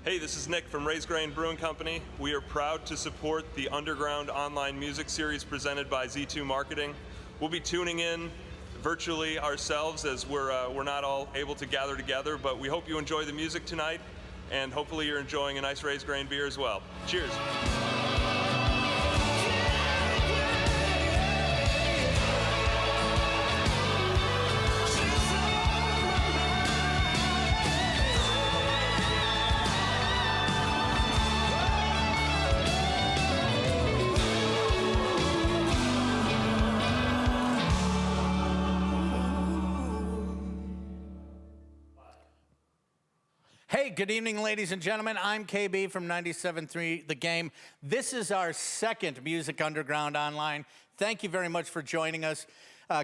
Hey, this is Nick from Raised Grain Brewing Company. We are proud to support the underground online music series presented by Z2 Marketing. We'll be tuning in virtually ourselves as we're not all able to gather together, but we hope you enjoy the music tonight, and hopefully you're enjoying a nice Raised Grain beer as well. Cheers. Hey, good evening, ladies and gentlemen. I'm KB from 97.3 The Game. This is our second Music Underground Online. Thank you very much for joining us.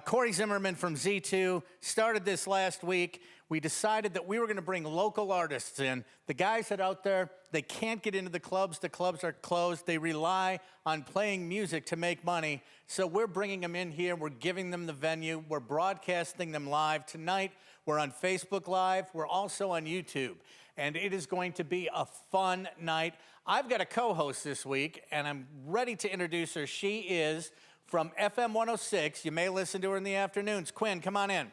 Corey Zimmerman from Z2 started this last week. We decided that we were going to bring local artists in. The guys that are out there, they can't get into the clubs. The clubs are closed. They rely on playing music to make money. So we're bringing them in here. We're giving them the venue. We're broadcasting them live. Tonight, we're on Facebook Live. We're also on YouTube. And it is going to be a fun night. I've got a co-host this week, and I'm ready to introduce her. She is from FM 106. You may listen to her in the afternoons. Quinn, come on in.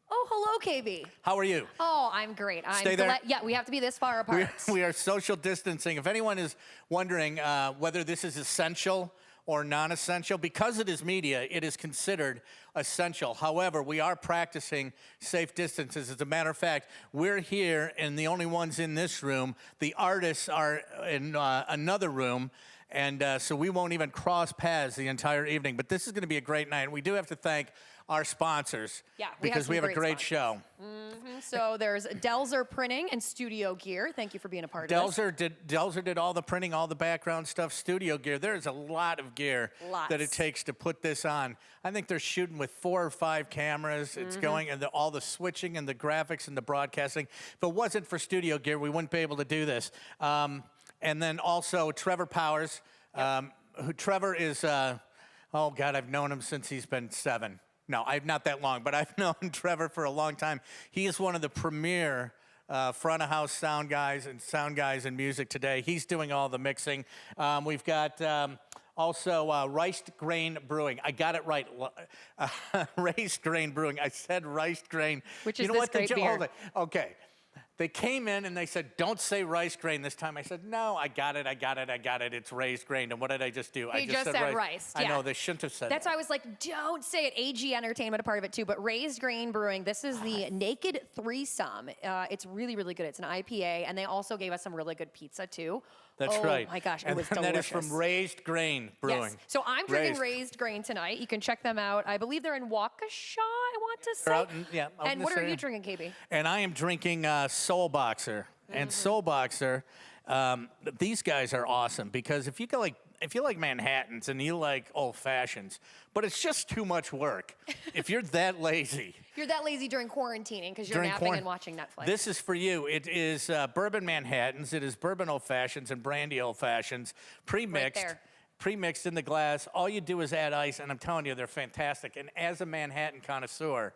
Oh, hello, KB. How are you? Oh, I'm great. Stay there. Yeah, we have to be this far apart. We are social distancing. If anyone is wondering whether this is essential or non-essential, because it is media, it is considered essential. However, we are practicing safe distances. As a matter of fact, we're here and the only ones in this room. The artists are in another room. And so we won't even cross paths the entire evening. But this is going to be a great night. We do have to thank our sponsors. Yeah, because we have a great show. Mm-hmm. So there's Delzer Printing and Studio Gear. Thank you for being a part of this. Delzer did all the printing, all the background stuff. Studio Gear. There's a lot of gear that it takes to put this on. I think they're shooting with 4 or 5 cameras. It's going, and all the switching and the graphics and the broadcasting. If it wasn't for Studio Gear, we wouldn't be able to do this. And then also Trevor Powers, who Trevor is, oh God, I've known him since he's been 7. No, I've not that long, but I've known Trevor for a long time. He is one of the premier front of house sound guys in music today. He's doing all the mixing. We've got also Raised Grain Brewing. I got it right. Raised Grain Brewing. I said Raised Grain. Which is this great beer. Hold it. Okay. They came in and they said, don't say rice grain this time. I said, no, I got it. It's raised grain. And what did I just do? I just said rice. I know, they shouldn't have said That's why I was like, don't say it. AG Entertainment, a part of it too. But Raised Grain Brewing, this is the Naked Threesome. It's really, really good. It's an IPA. And they also gave us some really good pizza too. That's right. Oh my gosh, it was delicious. And that is from Raised Grain Brewing. Yes. So I'm drinking Raised Grain tonight. You can check them out. I believe they're in Waukesha, I want to say. Out and what are you drinking, KB? And I am drinking Soul Boxer. And Soul Boxer, these guys are awesome because if you like Manhattans and you like old fashions, but it's just too much work. If you're that lazy. You're that lazy during quarantining because you're napping and watching Netflix. This is for you. It is bourbon Manhattans. It is bourbon old fashions and brandy old fashions, pre-mixed. Right there. Pre-mixed in the glass. All you do is add ice, and I'm telling you, they're fantastic. And as a Manhattan connoisseur,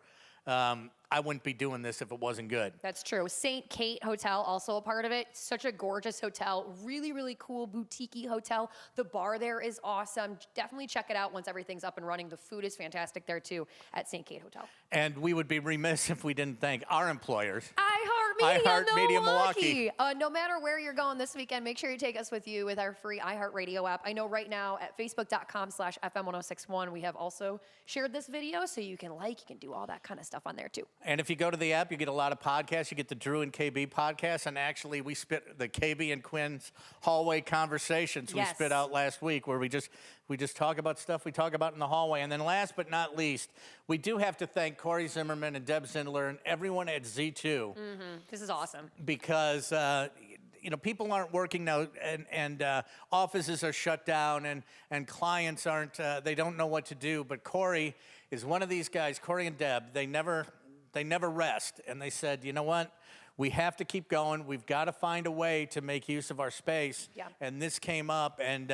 I wouldn't be doing this if it wasn't good. That's true. St. Kate Hotel, also a part of it. Such a gorgeous hotel. Really, really cool boutique-y hotel. The bar there is awesome. Definitely check it out once everything's up and running. The food is fantastic there, too, at St. Kate Hotel. And we would be remiss if we didn't thank our employers. iHeartMedia Milwaukee. No matter where you're going this weekend, make sure you take us with you with our free iHeartRadio app. I know right now at facebook.com/FM1061, we have also shared this video, so you can you can do all that kind of stuff on there, too. And if you go to the app, you get a lot of podcasts. You get the Drew and KB podcast, and actually we spit the KB and Quinn's hallway conversations we spit out last week, where we just talk about stuff we talk about in the hallway. And then last but not least, we do have to thank Corey Zimmerman and Deb Zindler and everyone at Z2. This is awesome. Because people aren't working now, and offices are shut down, and clients aren't. They don't know what to do. But Corey is one of these guys. Corey and Deb, they never they never rest. And they said, you know what? We have to keep going. We've got to find a way to make use of our space. Yeah. And this came up, and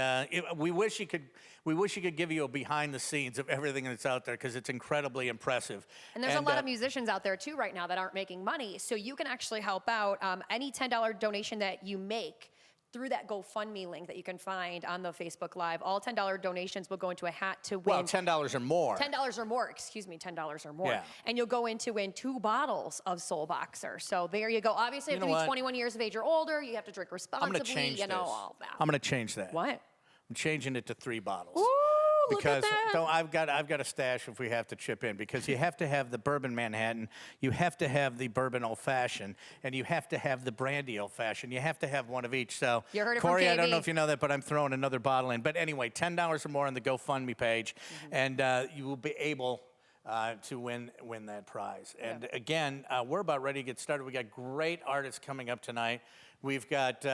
we wish you could give you a behind the scenes of everything that's out there, because it's incredibly impressive. And there's a lot of musicians out there too right now that aren't making money, so you can actually help out. Any $10 donation that you make through that GoFundMe link that you can find on the Facebook Live, all $10 donations will go into a hat to win. Well, $10 or more. $10 or more, excuse me, $10 or more. Yeah. And you'll go in to win 2 bottles of Soul Boxer. So there you go. Obviously, you have to be 21 years of age or older. You have to drink responsibly. I'm going to change this. All that. I'm going to change that. What? I'm changing it to 3 bottles. Ooh, because look at that. I've got a stash if we have to chip in, because you have to have the bourbon Manhattan, you have to have the bourbon old fashioned, and you have to have the brandy old fashioned. You have to have one of each. So you heard it Corey, from KB. I don't know if you know that, but I'm throwing another bottle in. But anyway, $10 or more on the GoFundMe page, and you will be able to win that prize. And again, we're about ready to get started. We got great artists coming up tonight. We've got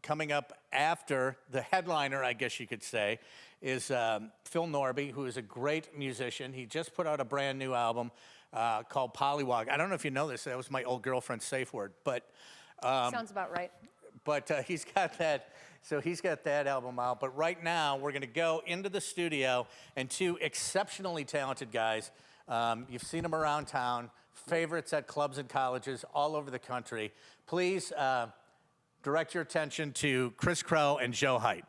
coming up after the headliner, I guess you could say, is Phil Norby, who is a great musician. He just put out a brand new album called Polywog. I don't know if you know this. That was my old girlfriend's safe word, but Sounds about right. But he's got that. So he's got that album out. But right now, we're going to go into the studio, and 2 exceptionally talented guys. You've seen them around town, favorites at clubs and colleges all over the country. Please direct your attention to Kris Krow and Joe Hite.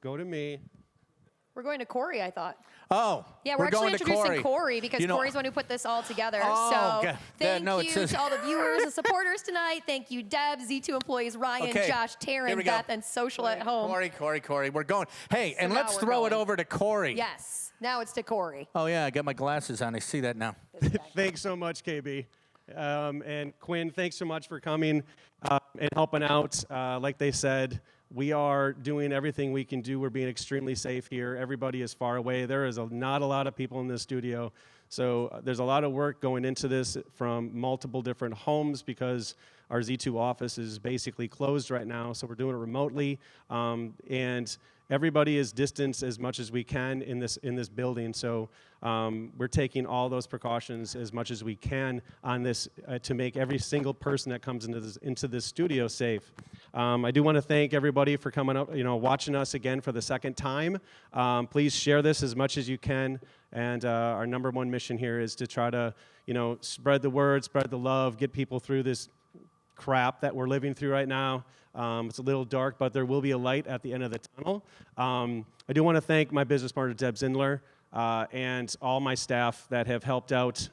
Go to me. We're going to Corey, I thought. Oh, Yeah, we're actually going to introducing Corey because You know- Corey's the one who put this all together. Oh, so God. thank No, it you says- to all the viewers and supporters tonight. Thank you, Deb, Z2 employees, Ryan, Okay, Josh, here Taryn, we go. Beth, and Social at Home. Corey, we're going. Hey, and now let's we're throw it going. over to Corey. Yes, now it's to Corey. Oh, yeah, I got my glasses on. I see that now. Thanks so much, KB. And Quinn, thanks so much for coming and helping out. Like they said, we are doing everything we can do. We're being extremely safe here. Everybody is far away. There is not a lot of people in this studio. So there's a lot of work going into this from multiple different homes because our Z2 office is basically closed right now. So we're doing it remotely. And everybody is distanced as much as we can in this building. So we're taking all those precautions as much as we can on this to make every single person that comes into this studio safe. I do want to thank everybody for coming up, watching us again for the second time. Please share this as much as you can. And our number one mission here is to try to, spread the word, spread the love, get people through this crap that we're living through right now. It's a little dark, but there will be a light at the end of the tunnel. I do want to thank my business partner, Deb Zindler, and all my staff that have helped out.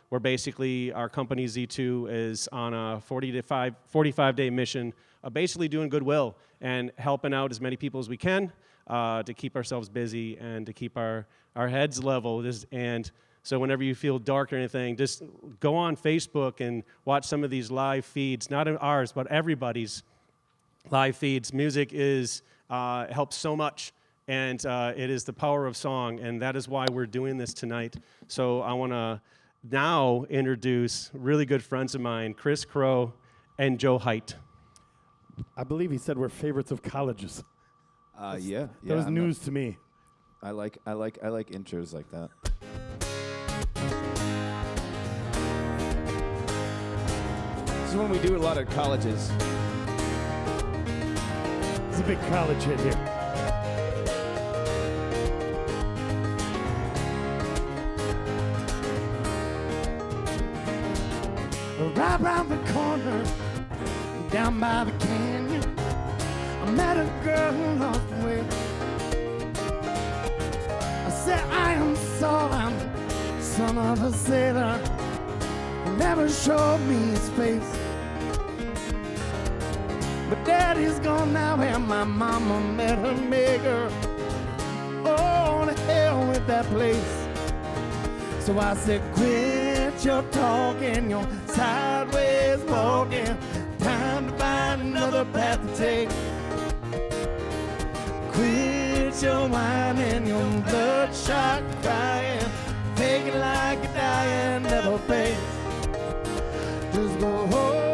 We're basically, our company Z2 is on a 45-day mission of basically doing goodwill and helping out as many people as we can to keep ourselves busy and to keep our heads level. And so whenever you feel dark or anything, just go on Facebook and watch some of these live feeds, not ours, but everybody's live feeds. Music helps so much, and it is the power of song, and that is why we're doing this tonight. So I want to now introduce really good friends of mine, Kris Krow and Joe Hite. I believe he said we're favorites of colleges. Yeah. That was news to me. I like intros like that. This is when we do a lot at colleges. It's a big college hit here. Right around the corner, down by the canyon, I met a girl who lost the way. I said, I am Saul, I'm the son of a sailor. He never showed me his face. But daddy's gone now and my mama met her maker. Oh, to hell with that place. So I said, quit your talking, your sideways walking. Time to find another path to take. Quit your whining, your bloodshot crying. Take it like you're dying, never pay. Just go home.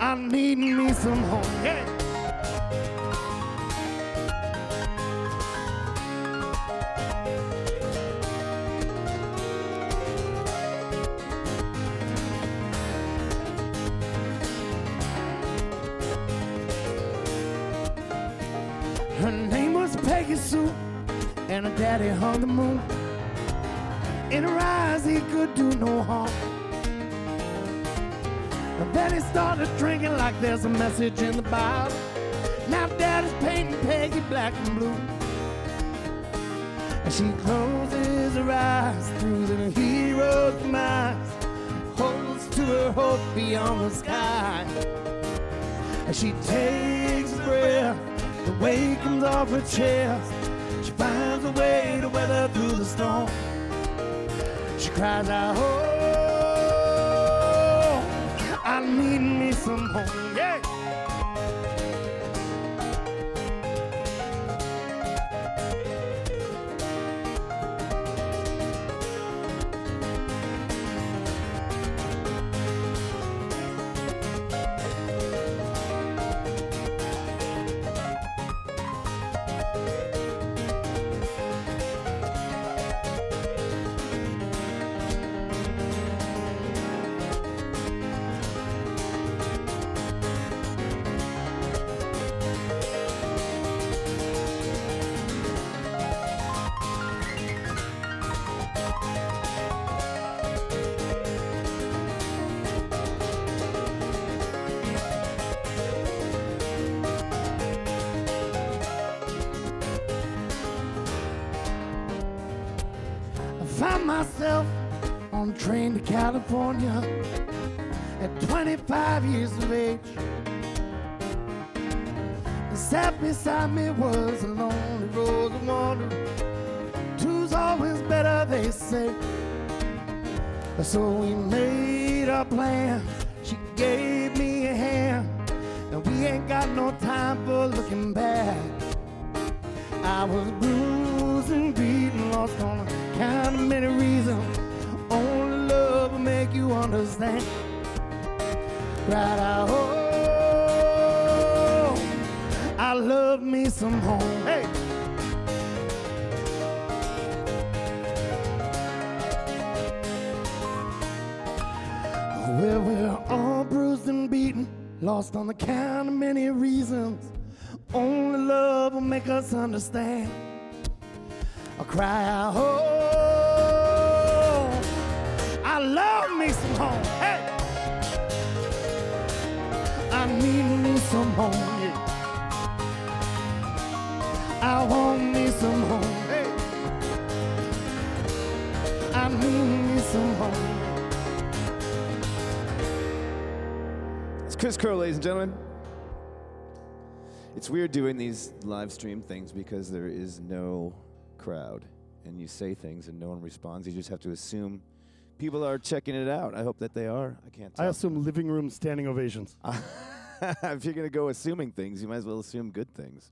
I need me some home. Hey. and her daddy hung the moon. In her eyes he could do no harm. And then he started drinking like there's a message in the Bible. Now daddy's painting Peggy black and blue. And she closes her eyes through the hero's demise, holds to her hope beyond the sky. As she takes a breath, the weight comes off her chest. She finds a way to weather through the storm. She cries out, oh, I need me some home. Yeah. Found myself on a train to California at 25 years of age. And sat beside me was a lonely rose of wonder. Two's always better, they say. So we made our plans. She gave me a hand, and we ain't got no time for looking back. I was bruised and beaten, lost on a count of many reasons. Only love will make you understand. Right out, oh, I love me some home. Hey. Well, we're all bruised and beaten, lost on the count of many reasons. Only love will make us understand. I cry out, oh, I love me some home. Hey, I need me some home. Yeah. I want me some home. Hey, I need me some home. It's Chris Crow, ladies and gentlemen. It's weird doing these live stream things because there is no crowd, and you say things and no one responds. You just have to assume people are checking it out. I hope that they are. I can't tell. I assume living room standing ovations. If you're going to go assuming things, you might as well assume good things.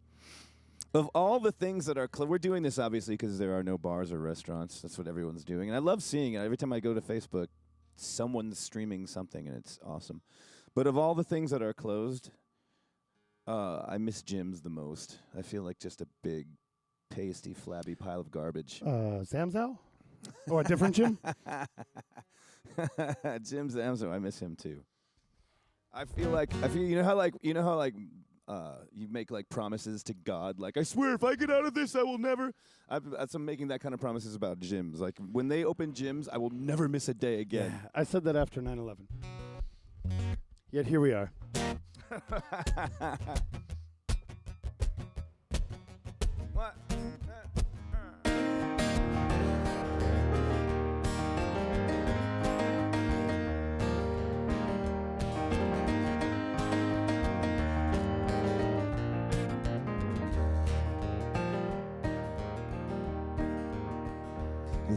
Of all the things that are we're doing this obviously because there are no bars or restaurants. That's what everyone's doing, and I love seeing it. Every time I go to Facebook, someone's streaming something, and it's awesome. But of all the things that are closed, I miss gyms the most. I feel like just a big, pasty, flabby pile of garbage. Zamzow? Or a different gym? Jim Zamzo, I miss him too. I feel you know how you make like promises to God, like I swear if I get out of this I will never. I'm making that kind of promises about gyms. Like when they open gyms, I will never miss a day again. Yeah, I said that after 9/11. Yet here we are. What?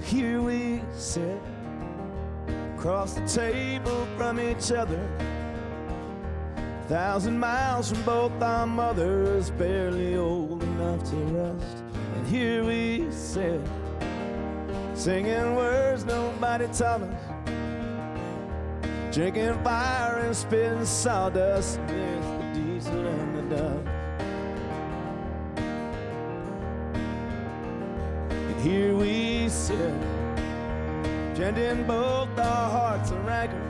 Here we sit, across the table from each other, 1,000 miles from both our mothers, barely old enough to rest. And here we sit, singing words nobody taught us, drinking fire and spitting sawdust against the diesel and the dust. And here we sit, drinking both our hearts of rancor,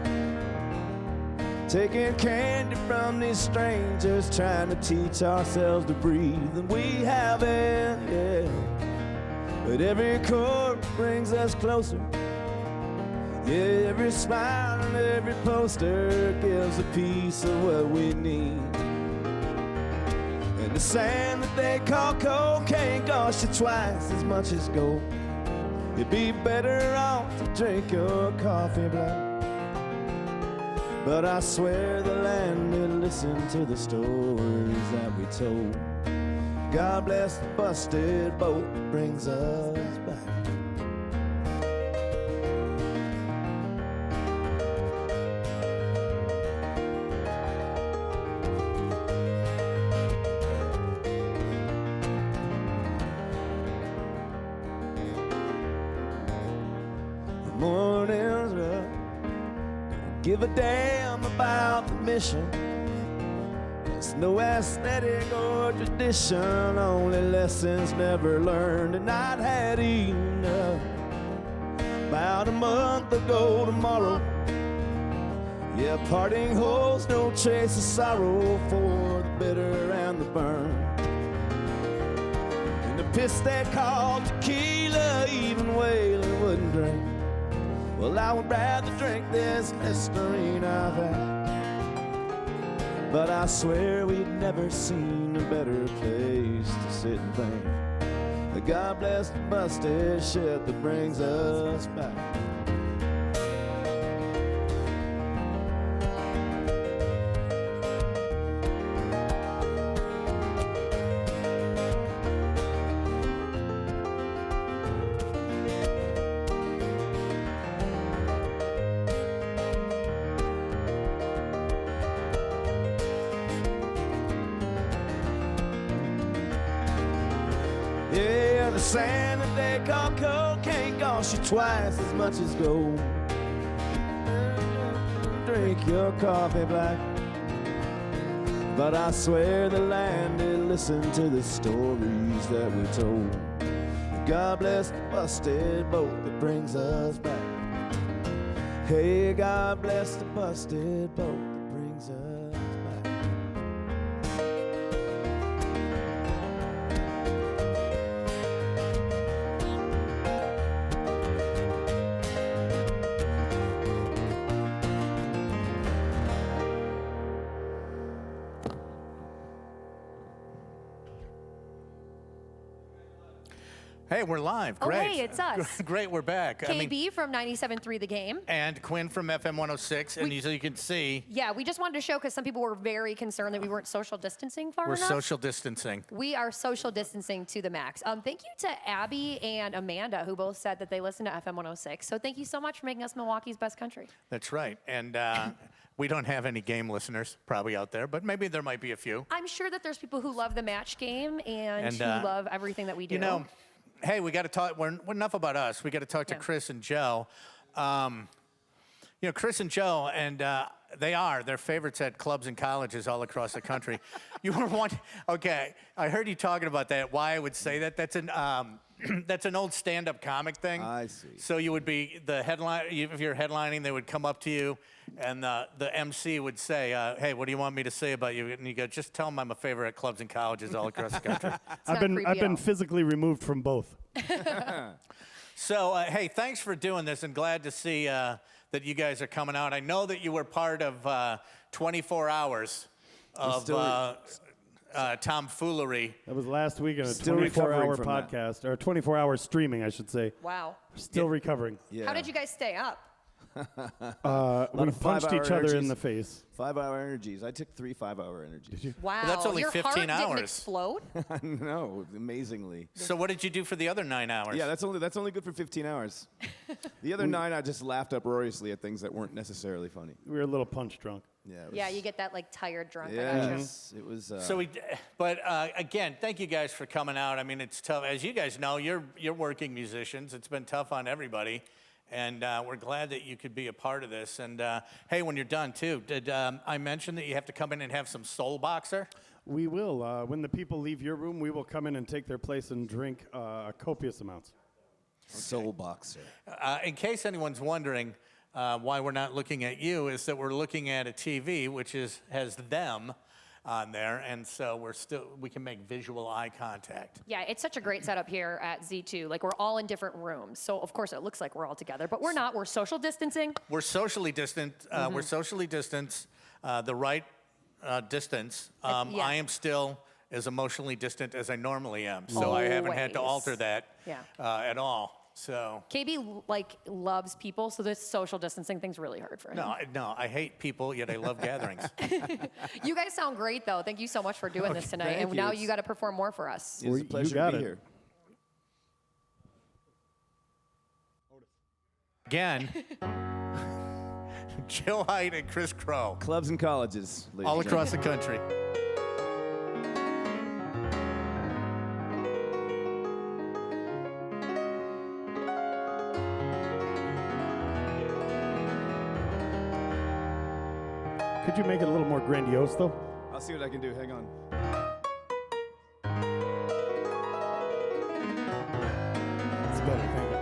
taking candy from these strangers, trying to teach ourselves to breathe. And we haven't, yeah, But every chord brings us closer. Yeah, every smile and every poster gives a piece of what we need. And the sand that they call cocaine costs you twice as much as gold. You'd be better off to drink your coffee black. But I swear the land will listen to the stories that we told. God bless the busted boat that brings us back. Morning's rough, don't give a damn about the mission. There's no aesthetic or tradition, only lessons never learned. And I'd had enough about a month ago tomorrow. Yeah, parting holds no trace of sorrow for the bitter and the burn. And the piss they call tequila, even Waylon wouldn't drink. Well, I would rather drink this Listerine I've had. But I swear we'd never seen a better place to sit and think. That God bless the busted shit that brings us back. Yeah, the sand that they call cocaine costs you twice as much as gold. Drink your coffee black. But I swear the land will listen to the stories that we told. God bless the busted boat that brings us back. Hey, God bless the busted boat that brings us back. Hey, we're live. Oh, Great. hey, it's us. Great, we're back. KB from 97.3 The Game. And Quinn from FM 106, and so you can see Yeah, we just wanted to show because some people were very concerned that we weren't social distancing far we're enough. social distancing. We are social distancing to the max. Thank you to Abby and Amanda, who both said that they listen to FM 106. So thank you so much for making us Milwaukee's best country. That's right. And we don't have any game listeners probably out there, but maybe there might be a few. I'm sure that there's people who love the match game and who love everything that we do. You know, hey, we got to talk. We're enough about us. We got to talk to Yeah. Chris and Joe. You know, Chris and Joe, and they're favorites at clubs and colleges all across the country. You were one. Okay, I heard you talking about that. Why I would say that? That's an that's an old stand-up comic thing. I see. So you would be the headline. If you're headlining, they would come up to you, and the MC would say, "Hey, what do you want me to say about you?" And you go, "Just tell them I'm a favorite at clubs and colleges all across the country." not creepy I've at been all. physically removed from both. So, hey, thanks for doing this, and glad to see that you guys are coming out. I know that you were part of 24 hours of tomfoolery. That was last week on a Still recovering 24-hour from that. podcast, or 24-hour streaming, I should say. Wow. Still recovering. Yeah. How did you guys stay up? We of punched 5-hour each other in energies. the face. 5-hour energies. I took 3 5-hour energies. Did you? Wow. that's only Your 15 heart hours. didn't explode? No, amazingly. So, what did you do for the other 9 hours? Yeah, that's only good for 15 hours. The other 9, I just laughed uproariously at things that weren't necessarily funny. We were a little punch drunk. Yeah. It was, Yeah, you get that like tired drunk. I got you. Yes, it was. So but again, thank you guys for coming out. I mean, it's tough, as you guys know. You're working musicians. It's been tough on everybody, and we're glad that you could be a part of this. And hey, when you're done too, did I mention that you have to come in and have some Soul Boxer? We will. When the people leave your room, we will come in and take their place and drink copious amounts. Soul Boxer. In case anyone's wondering why we're not looking at you, is that we're looking at a TV which has them, on there, and so we can make visual eye contact. Yeah, it's such a great setup here at Z2. Like, we're all in different rooms, so of course it looks like we're all together, but we're not. We're social distancing. We're socially distant. We're socially distanced, the right distance. Yes. I am still as emotionally distant as I normally am, so I haven't had to Always. alter that Yeah. at all. So KB loves people, so this social distancing thing's really hard for him. no, I hate people, yet I love gatherings. You guys sound great, though. Thank you so much for doing this tonight. thank And you. now you got to perform more for us. It's a pleasure to be here. Again, Joe Hite and Kris Crow, Clubs and colleges, ladies all and across the country. Could you make it a little more grandiose, though? I'll see what I can do. Hang on. It's better, thank you.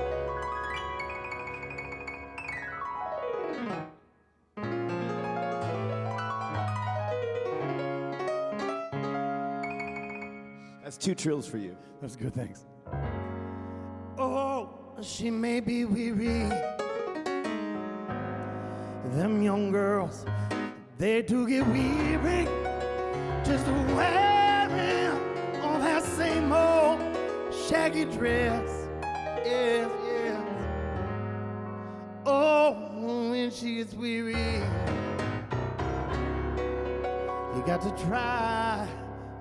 That's 2 trills for you. That's good, thanks. Oh, she may be weary. Them young girls, they do get weary. Just wearing all that same old shaggy dress. Yes, yes. Oh, when she gets weary, you got to try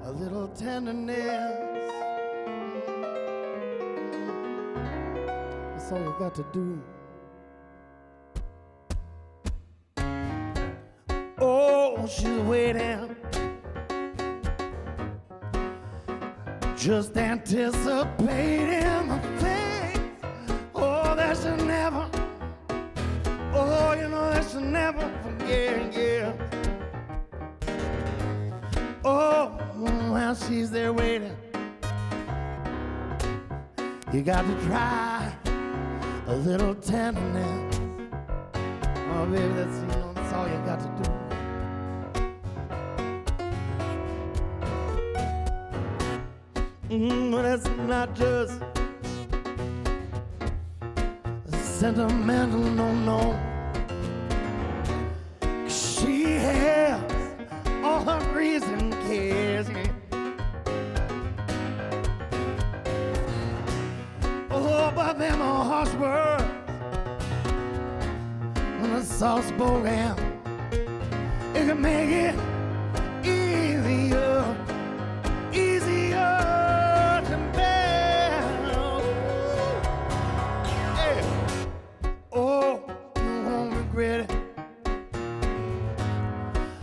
a little tenderness. That's all you got to do. Oh, she's waiting, just anticipating the things. Oh, that she'll never. Oh, you know that she'll never forget. Yeah. Oh, while she's there waiting, you got to try a little tenderness. Oh, baby, that's all you got to do. But that's not just sentimental, no. She has all her reason cares. Oh, but them are harsh words when the soft spoken, it can make it easier to bear. Hey. Oh, you won't regret it.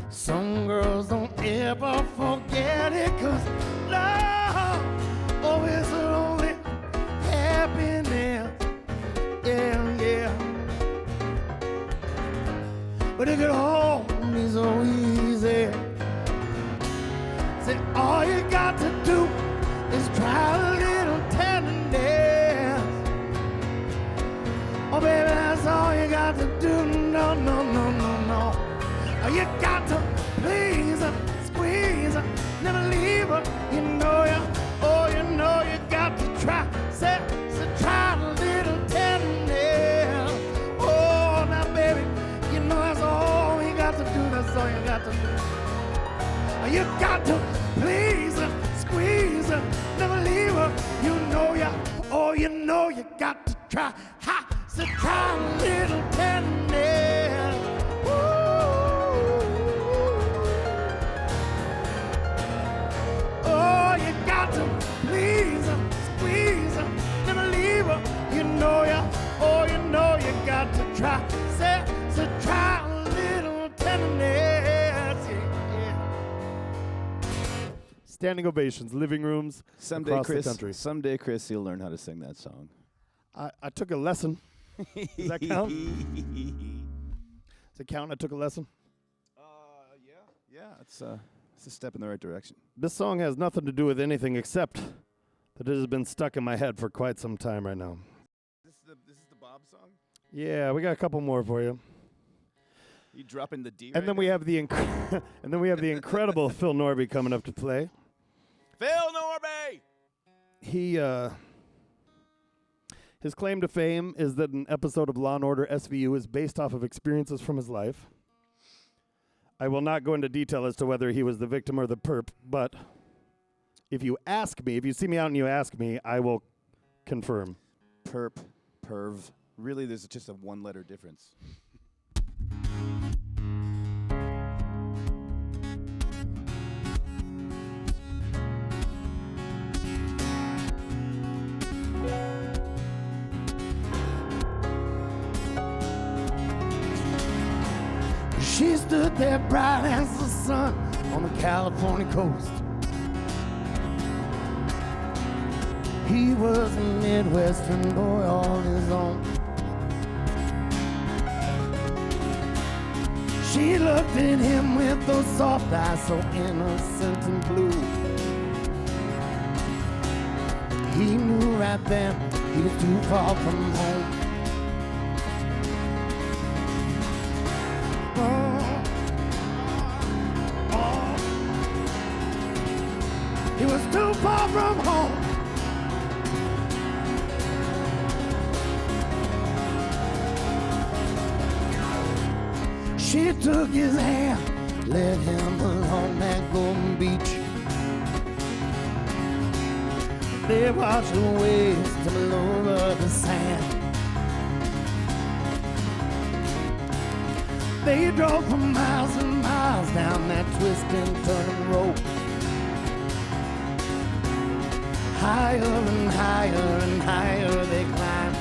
Some girls don't ever forget it, 'cause love always lonely happiness. Yeah. But it could all be so easy. Say all you got to do is try a little tenderness. Oh, baby, that's all you got to do. No. You got to please her, squeeze her, never leave her. You know you got to try. Say, try a little tenderness. Oh, now, baby, you know that's all you got to do. That's all you got to do. You got to please her, squeeze her, never leave her. You know you got to try. So try a little tenderness. Oh, you got to please her, squeeze her, never leave her. You know you got to try. So try a little tenderness. Yeah. Standing ovations, living rooms across the country. Someday, Chris, you'll learn how to sing that song. I took a lesson. Does that count? Does it count? I took a lesson. Yeah. It's a step in the right direction. This song has nothing to do with anything except that it has been stuck in my head for quite some time right now. This is the Bob song. Yeah, we got a couple more for you. You dropping the D. And then we have the incredible Phil Norby coming up to play. Phil Norby. He his claim to fame is that an episode of Law & Order SVU is based off of experiences from his life. I will not go into detail as to whether he was the victim or the perp, but if you see me out and you ask me, I will confirm. Perp, perv. Really, there's just a one-letter difference. She stood there bright as the sun on the California coast. He was a Midwestern boy all his own. She looked at him with those soft eyes so innocent and blue. He knew right then he was too far from home. He was too far from home. She took his hand, led him along that golden beach. They watched the waves tumble over the sand. They drove for miles and miles down that twisting, turning road. Higher and higher and higher they climbed.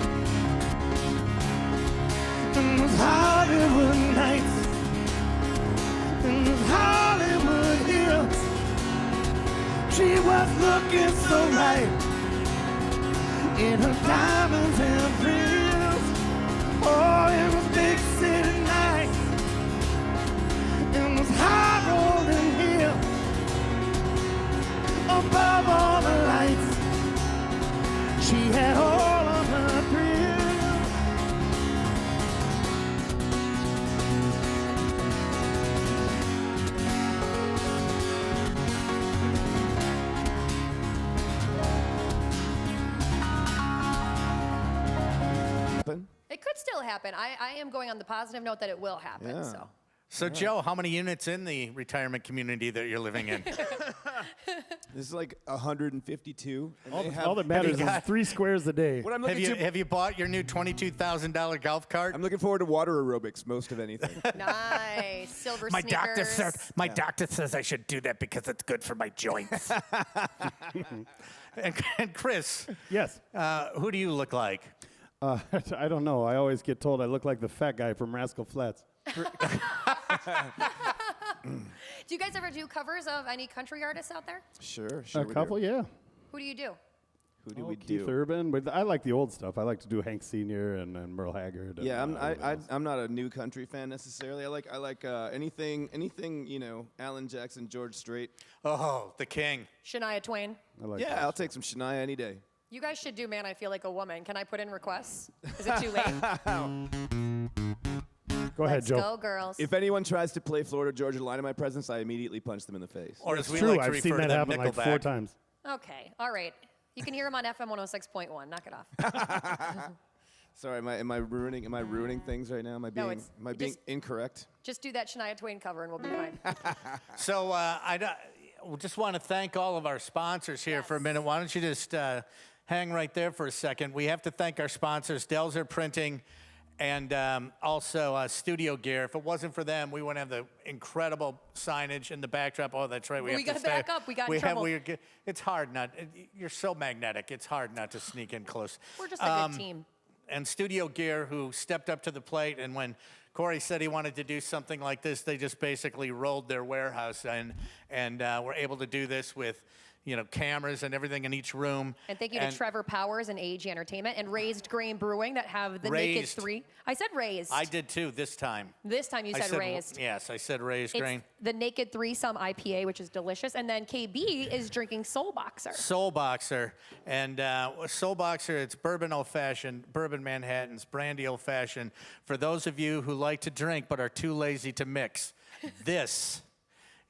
And those Hollywood nights, and those Hollywood hills, she was looking so right in her diamonds and frills. Oh, it was big city nights, and those high rolling hills, above all the lights. She had all of her thrills. It could still happen. I am going on the positive note that it will happen. Yeah. So, Joe, how many units in the retirement community that you're living in? This is like 152. And All that matters is 3 squares a day. what I'm looking Have you bought your new $22,000 golf cart? I'm looking forward to water aerobics most of anything. Nice. Silver My sneakers. doctor says I should do that because it's good for my joints. and Chris, Yes. who do you look like? I don't know. I always get told I look like the fat guy from Rascal Flatts. Do you guys ever do covers of any country artists out there? Sure. A couple, yeah. Who do you do? Who do we Keith do? Urban, but I like the old stuff. I like to do Hank Sr. and Merle Haggard. Yeah, and, everyone else. I'm not a new country fan necessarily. I like anything Alan Jackson, George Strait. Oh, the king. Shania Twain. I like Yeah, that. I'll take some Shania any day. You guys should do Man, I Feel Like a Woman. Can I put in requests? Is it too late? Go ahead, Let's Joe. go, girls. If anyone tries to play Florida Georgia Line in my presence, I immediately punch them in the face. Or as It's we true. like to I've refer seen to that them, happen like 4 Nickelback. times. Okay, all right. You can hear him on FM 106.1. Knock it off. Sorry, am I ruining things right now? Am I being it's- being just- incorrect? Just do that Shania Twain cover and we'll be fine. So we just want to thank all of our sponsors here for a minute. Why don't you just hang right there for a second? We have to thank our sponsors, Delzer Printing, and also Studio Gear. If it wasn't for them, we wouldn't have the incredible signage in the backdrop. Oh, that's right. We have to gotta stay. back up. We got in trouble. It's hard not. You're so magnetic. It's hard not to sneak in close. We're just a good team. And Studio Gear, who stepped up to the plate, and when Corey said he wanted to do something like this, they just basically rolled their warehouse and were able to do this with cameras and everything in each room. And thank you to Trevor Powers and AEG Entertainment and Raised Grain Brewing that have the Naked Raised. 3. I said Raised. I did too this time. This time you said Raised. Yes, I said Raised It's Grain. the Naked 3 Some IPA, which is delicious. And then KB is drinking Soul Boxer. Soul Boxer. And Soul Boxer, it's bourbon old-fashioned, bourbon Manhattans, brandy old-fashioned. For those of you who like to drink but are too lazy to mix, this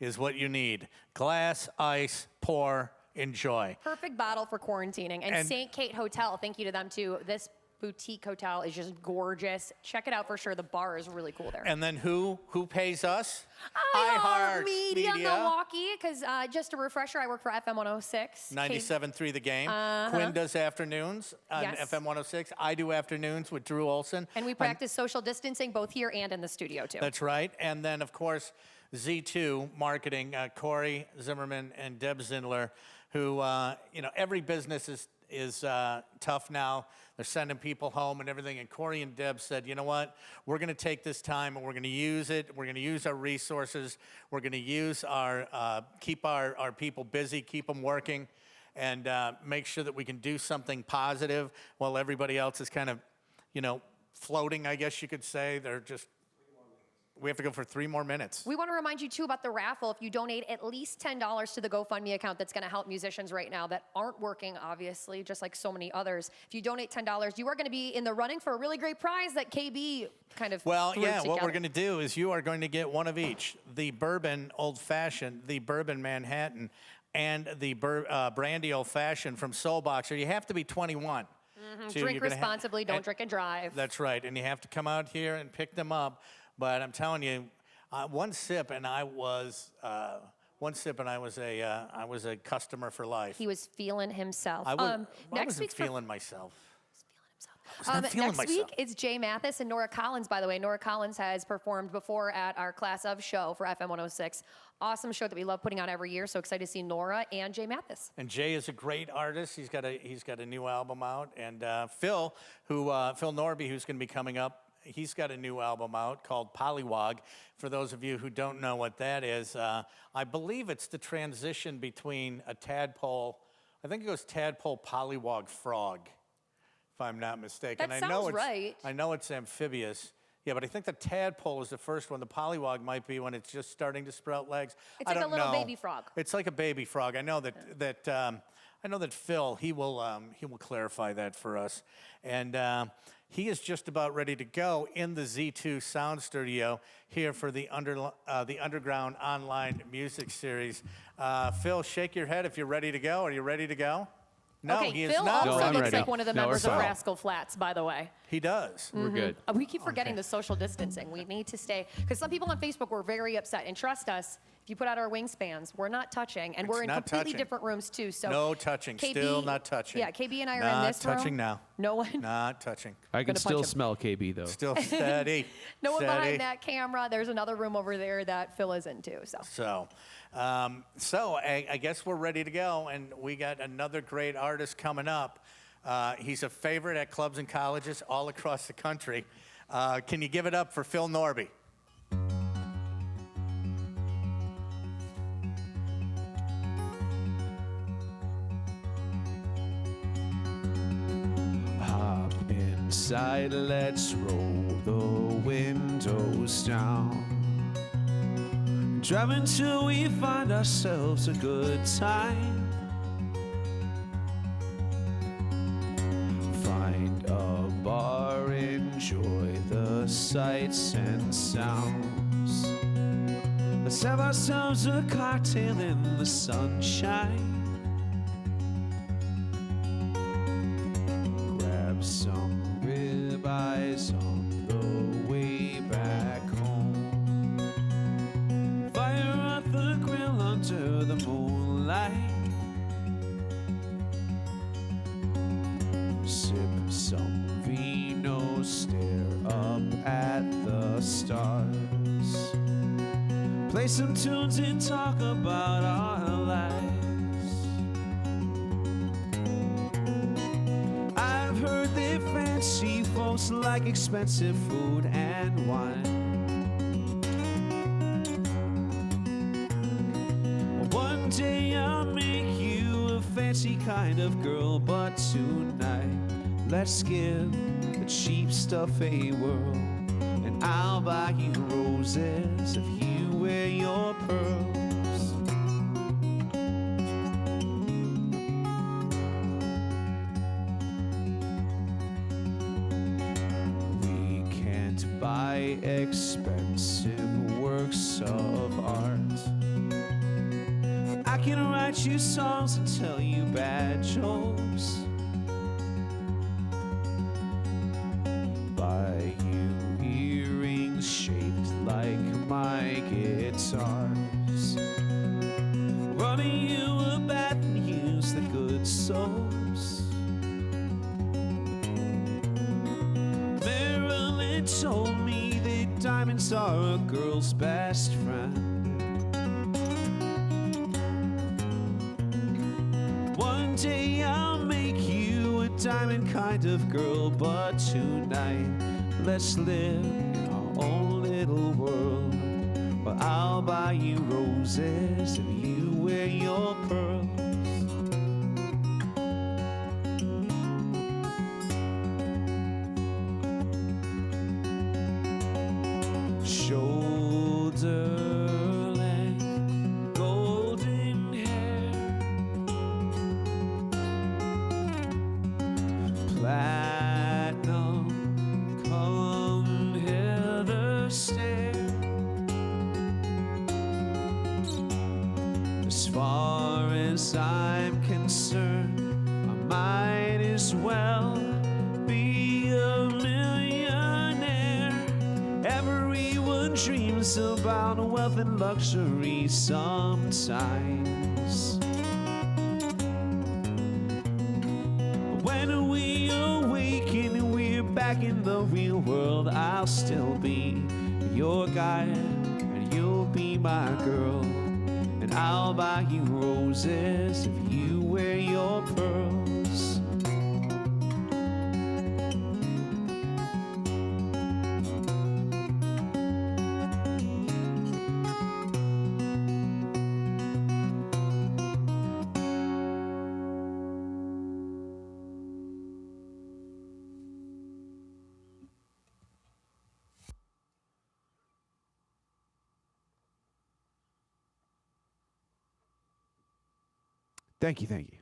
is what you need. Glass, ice, pour, enjoy. Perfect bottle for quarantining. And St. Kate Hotel, thank you to them too. This boutique hotel is just gorgeous. Check it out for sure. The bar is really cool there. And then who pays us? Media Milwaukee, because just a refresher, I work for FM 106. 97.3 The Game. Quinn does afternoons on FM 106. I do afternoons with Drew Olson. And we practice social distancing both here and in the studio too. That's right. And then, of course, Z2 Marketing, Corey Zimmerman and Deb Zindler, who, every business is tough now. They're sending people home and everything. And Corey and Deb said, you know what? We're going to take this time and we're going to use it. We're going to use our resources. We're going to use keep our people busy, keep them working, and make sure that we can do something positive while everybody else is kind of, floating, I guess you could say. We have to go for 3 more minutes. We want to remind you, too, about the raffle. If you donate at least $10 to the GoFundMe account, that's going to help musicians right now that aren't working, obviously, just like so many others. If you donate $10, you are going to be in the running for a really great prize that KB kind of Well, threw yeah, together. what we're going to do is you are going to get one of each. The bourbon old-fashioned, the bourbon Manhattan, and the brandy old-fashioned from Soul Boxer. You have to be 21. Drink responsibly, don't drink and drive. That's right, and you have to come out here and pick them up. But I'm telling you, one sip and I was a customer for life. He was feeling himself. I next wasn't week's feeling myself. Next week, it's Jay Mathis and Nora Collins, by the way. Nora Collins has performed before at our Class of show for FM 106. Awesome show that we love putting on every year. So excited to see Nora and Jay Mathis. And Jay is a great artist. He's got a new album out. And Phil Norby, who's going to be coming up, he's got a new album out called Pollywog. For those of you who don't know what that is, I believe it's the transition between a tadpole, I think it goes tadpole, pollywog, frog, if I'm not mistaken. That sounds right. I know it's amphibious. Yeah, but I think the tadpole is the first one. The pollywog might be when it's just starting to sprout legs. It's like a little baby frog. It's like a baby frog. I know that Phil, he will clarify that for us. And he is just about ready to go in the Z2 Sound Studio here for the Underground Online Music Series. Phil, shake your head if you're ready to go. Are you ready to go? No, okay, he is Phil not. also I'm looks ready. like one of the No, members of we're fine. Rascal Flatts, by the way. He does. We're good. We keep forgetting the social distancing. We need to stay, because some people on Facebook were very upset. And trust us, if you put out our wingspans, we're not touching. And we're in not completely touching. different rooms, too. So No touching. Still not touching. Yeah, KB and I are Not in this room. touching now. No one. Not touching. I can Gonna still punch him. smell KB though. Still steady. No one steady. behind that camera. There's another room over there that Phil is into. So. So I guess we're ready to go, and we got another great artist coming up. He's a favorite at clubs and colleges all across the country. Can you give it up for Phil Norby? Hop inside, let's roll the windows down. Drive until we find ourselves a good time. Find a bar, enjoy the sights and sounds. Let's have ourselves a cocktail in the sunshine. Grab some ribeyes on the way back home. Fire up the grill under the moonlight. Sip some vino, stare up at the stars. Play some tunes and talk about our lives. I've heard that fancy folks like expensive food and wine. One day I'll make you fancy kind of girl, but tonight let's give the cheap stuff a whirl, and I'll buy you roses if you wear your pearls. We can't buy expensive works of art. I can write you songs and tell you bad jokes, buy you earrings shaped like my guitars, running you a bath and use the good soaps. Marilyn told me that diamonds are a girl's best friend. One day I'll make you a diamond kind of girl, but tonight let's live in our own little world, where I'll buy you roses if you wear your pearls. Shoulder length, golden hair, platinum, come hither stare. As far as I'm concerned, I might as well be a millionaire. Everyone dreams about wealth and luxury sometimes. When we awaken, we're back in the real world. I'll still be your guy, and you'll be my girl, and I'll buy you roses if you wear your pearls. Thank you, thank you.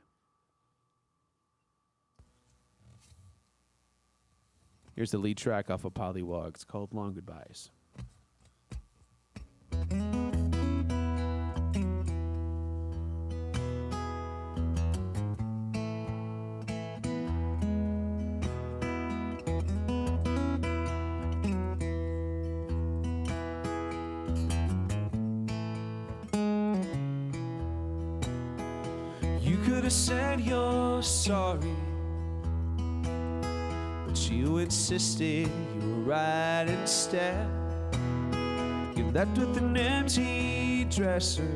Here's the lead track off of Pollywog. It's called Long Goodbyes. You could have said you're sorry, but you insisted you were right instead. You left with an empty dresser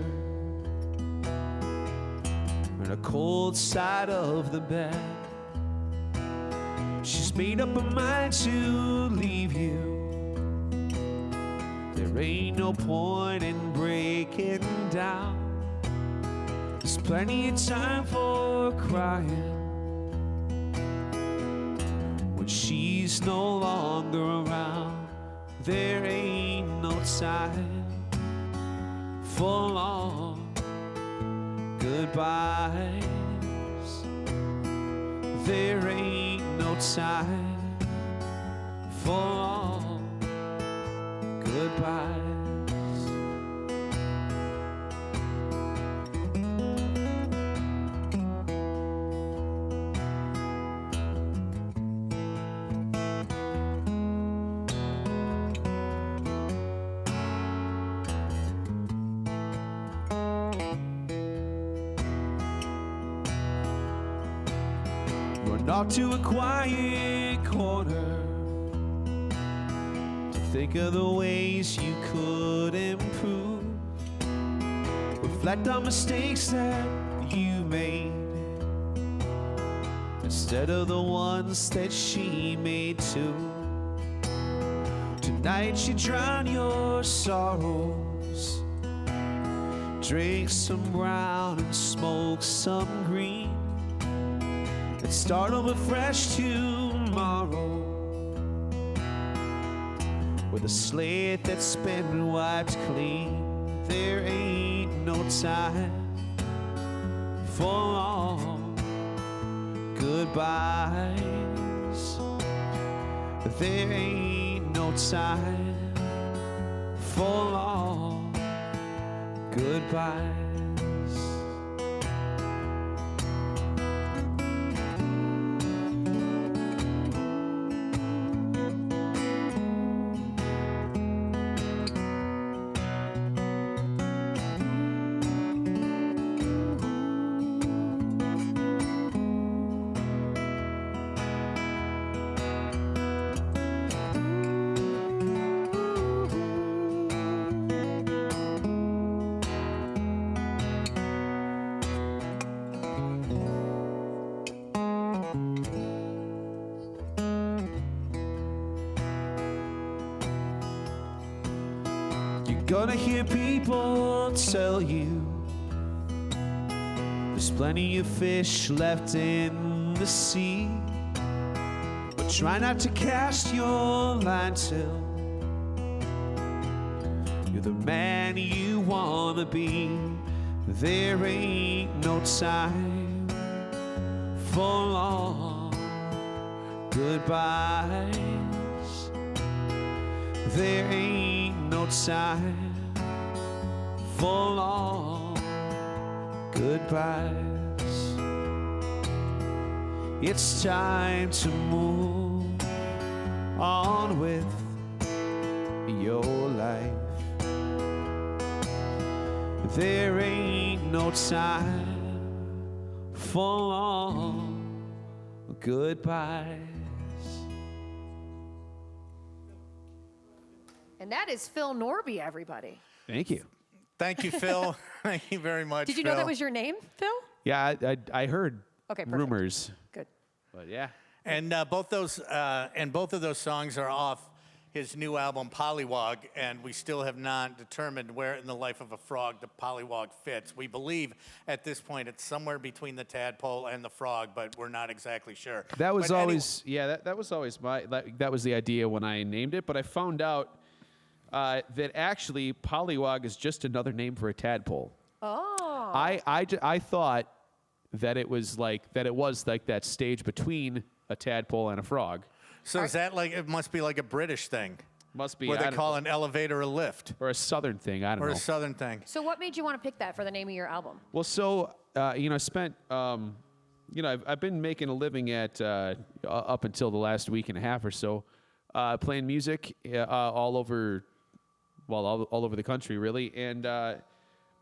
and a cold side of the bed. She's made up her mind to leave you. There ain't no point in breaking down. There's plenty of time for crying when she's no longer around. There ain't no time for long goodbyes. There ain't no time for long goodbyes. Run off to a quiet corner to think of the ways you could improve. Reflect on mistakes that you made instead of the ones that she made too. Tonight you drown your sorrows, drink some brown and smoke some green. Let's start over fresh tomorrow with a slate that's been wiped clean. There ain't no time for long goodbyes. There ain't no time for long goodbyes. Gonna hear people tell you there's plenty of fish left in the sea, but try not to cast your line till you're the man you wanna be. There ain't no time for long goodbyes. There ain't no time for long goodbyes. It's time to move on with your life. There ain't no time for long goodbyes. And that is Phil Norby, everybody. Thank you. Thank you, Phil. Thank you very much. Did you know that was your name, Phil? Yeah, I heard Okay, perfect. rumors, Good. but yeah. And both of those songs are off his new album Pollywog, and we still have not determined where in the life of a frog the pollywog fits. We believe at this point it's somewhere between the tadpole and the frog, but we're not exactly sure. That was But always that was always that was the idea when I named it. But I found out that actually pollywog is just another name for a tadpole. Oh. I thought that it was like that stage between a tadpole and a frog. So is that like, it must be like a British thing? Must be. Where I they don't call know. an elevator a lift. Or a southern thing. I don't Or know. a southern thing. So what made you want to pick that for the name of your album? Well, so I spent I've been making a living at up until the last week and a half or so, playing music all over the country really, and but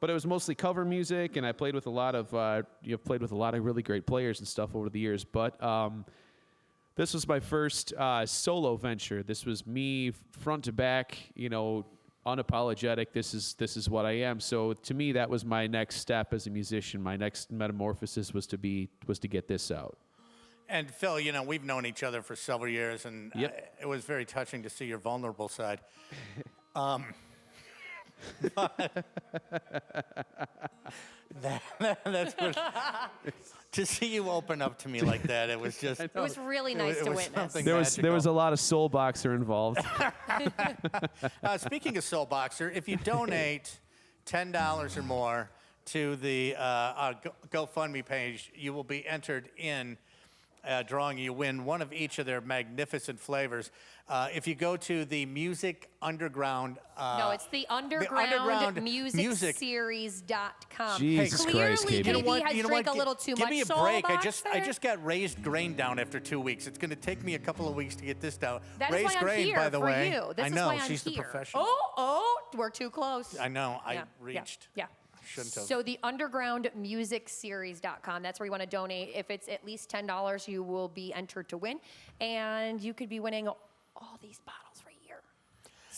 it was mostly cover music, and I played with a lot of really great players and stuff over the years, but this was my first solo venture. This was me front to back, unapologetic. This is what I am. So to me, that was my next step as a musician. My next metamorphosis was to get this out. And Phil, we've known each other for several years, and Yep. it was very touching to see your vulnerable side. That's what, to see you open up to me like that, it was just. It was really nice to witness. something There was magical. a lot of soul boxer involved. Speaking of Soul Boxer, if you donate $10 or more to the GoFundMe page, you will be entered in drawing. You win one of each of their magnificent flavors. If you go to the Music Underground. No, it's the Underground Music Series.com. Jesus Christ, Clearly, Katie. KB has drank a little too Give much. me a Soul break. I Boxer. just got raised grain down after 2 weeks. It's going to take me a couple of weeks to get this down. That is raised why I'm grain, here by the for way. you. This I is know why I'm she's here. the professional. Oh, we're too close. I know. I Yeah, reached. Yeah. Shouldn't have. So the undergroundmusicseries.com, that's where you want to donate. If it's at least $10, you will be entered to win. And you could be winning all these bottles right here.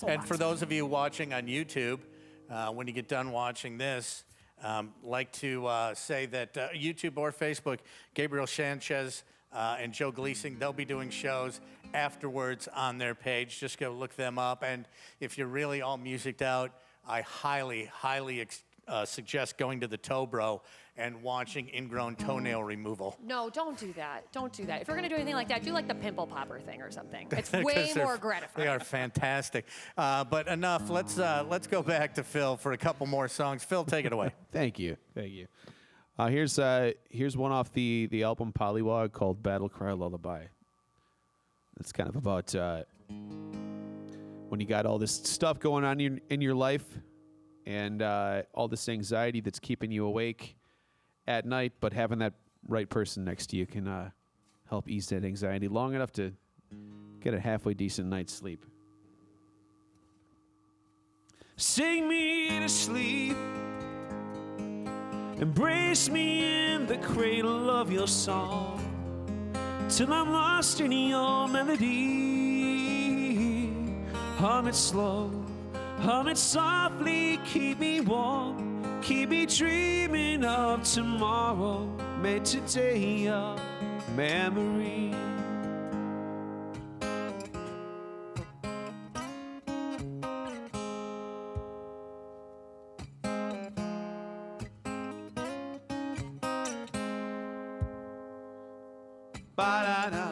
And for those of you watching on YouTube, when you get done watching this, like to say that YouTube or Facebook, Gabriel Sanchez and Joe Gleasing, they'll be doing shows afterwards on their page. Just go look them up. And if you're really all musiced out, I highly suggest going to the Tobro and watching ingrown toenail removal. No, don't do that. Don't do that. If you're going to do anything like that, do like the pimple popper thing or something. It's 'Cause way they're- more gratifying. They are fantastic. But enough. Let's go back to Phil for a couple more songs. Phil, take it away. Thank you. Here's one off the album Polywog called Battle Cry Lullaby. It's kind of about when you got all this stuff going on in your life and all this anxiety that's keeping you awake at night, but having that right person next to you can help ease that anxiety long enough to get a halfway decent night's sleep. Sing me to sleep, embrace me in the cradle of your song, till I'm lost in your melody. Hum it slow, hum it softly, keep me warm, keep me dreaming of tomorrow, made today a memory. Ba-da-da,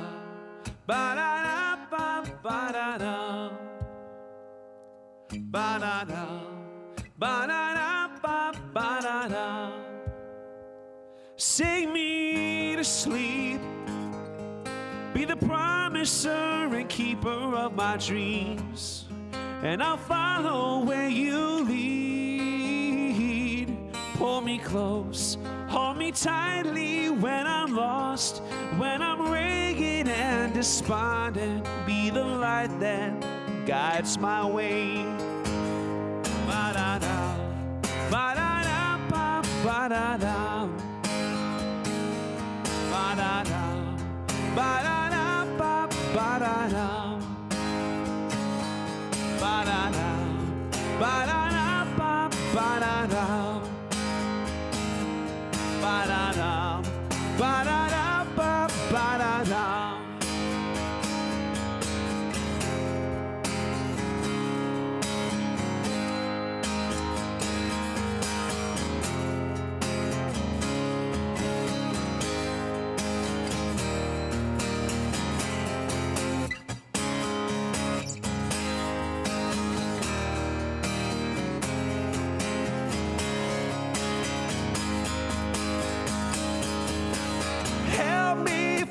ba-da-da, ba-da-da, ba-da-da, ba-da-da, ba-da-da. Sing me to sleep, be the promiser and keeper of my dreams, and I'll follow where you lead. Pull me close, hold me tightly when I'm lost, when I'm ragged and despondent. Be the light that guides my way. Ba-da-da, ba-da-da, ba-da-da, ba-da-da, ba-da-da, ba-da-da, ba-da-da, ba-da-da, ba-da-da. Ba-da-da, ba-da-da, ba-da-da.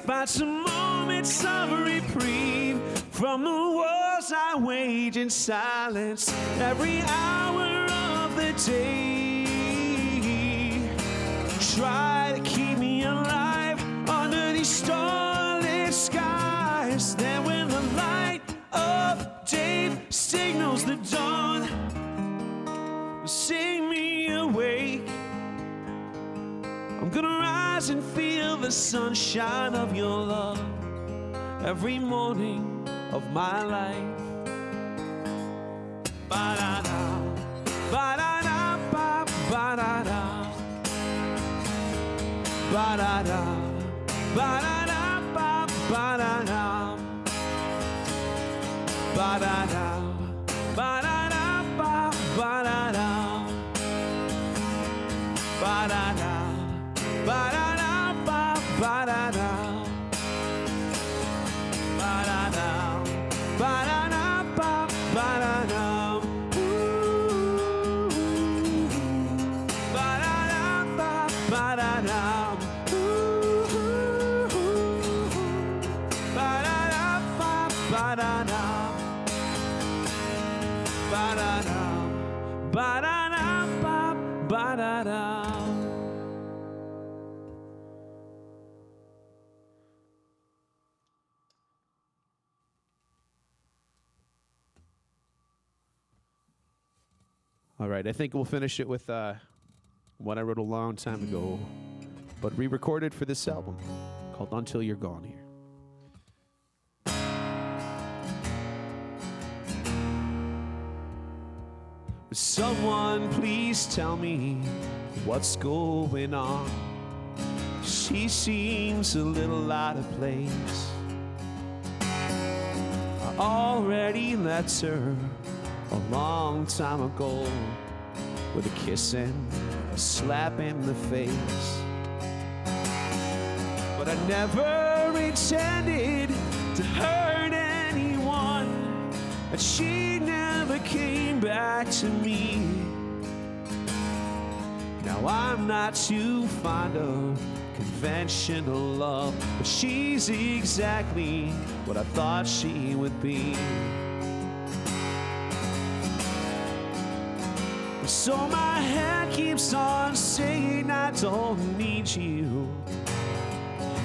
Find some moments of reprieve from the wars I wage in silence every hour of the day. Try to keep me alive under these starlit skies. Then when the light of day signals the dawn, sing me awake. I'm gonna rise and feel the sunshine of your love every morning of my life. Ba-da-da, ba-da-da, ba-da-da, ba-da-da, ba-da-da, ba-da-da, ba-da-da, ba-da-da, ba-da-da, ba-da-da. Ba-da-da, ba-da-da, ba-da-da, ba-da-da, ba-da-da, ooh, ba-da-da, ba-da-da, ooh, ba-da-da, ba-da-da, ba-da-da, ba-da-da, ba-da-da. All right, I think we'll finish it with one I wrote a long time ago, but re-recorded for this album, called Until You're Gone here. Someone please tell me what's going on. She seems a little out of place. I already left her a long time ago with a kiss and a a slap in the face. But I never intended to hurt anyone, and she never came back to me. Now I'm not too fond of conventional love, but she's exactly what I thought she would be. So my head keeps on saying I don't need you,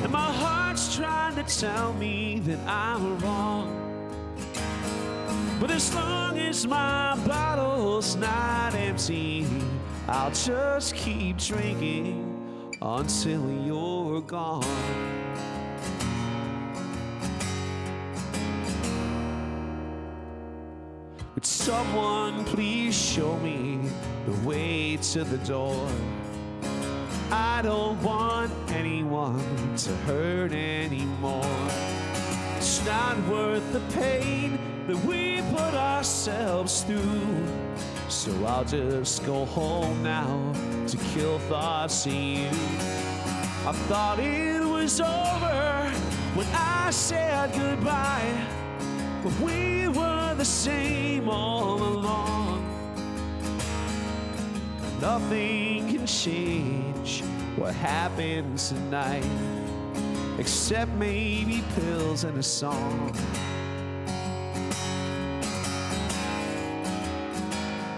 and my heart's trying to tell me that I'm wrong. But as long as my bottle's not empty, I'll just keep drinking until you're gone. Would someone please show me the way to the door? I don't want anyone to hurt anymore. It's not worth the pain that we put ourselves through. So I'll just go home now to kill thoughts of you. I thought it was over when I said goodbye, but we were the same all along. Nothing can change what happened tonight, except maybe pills and a song.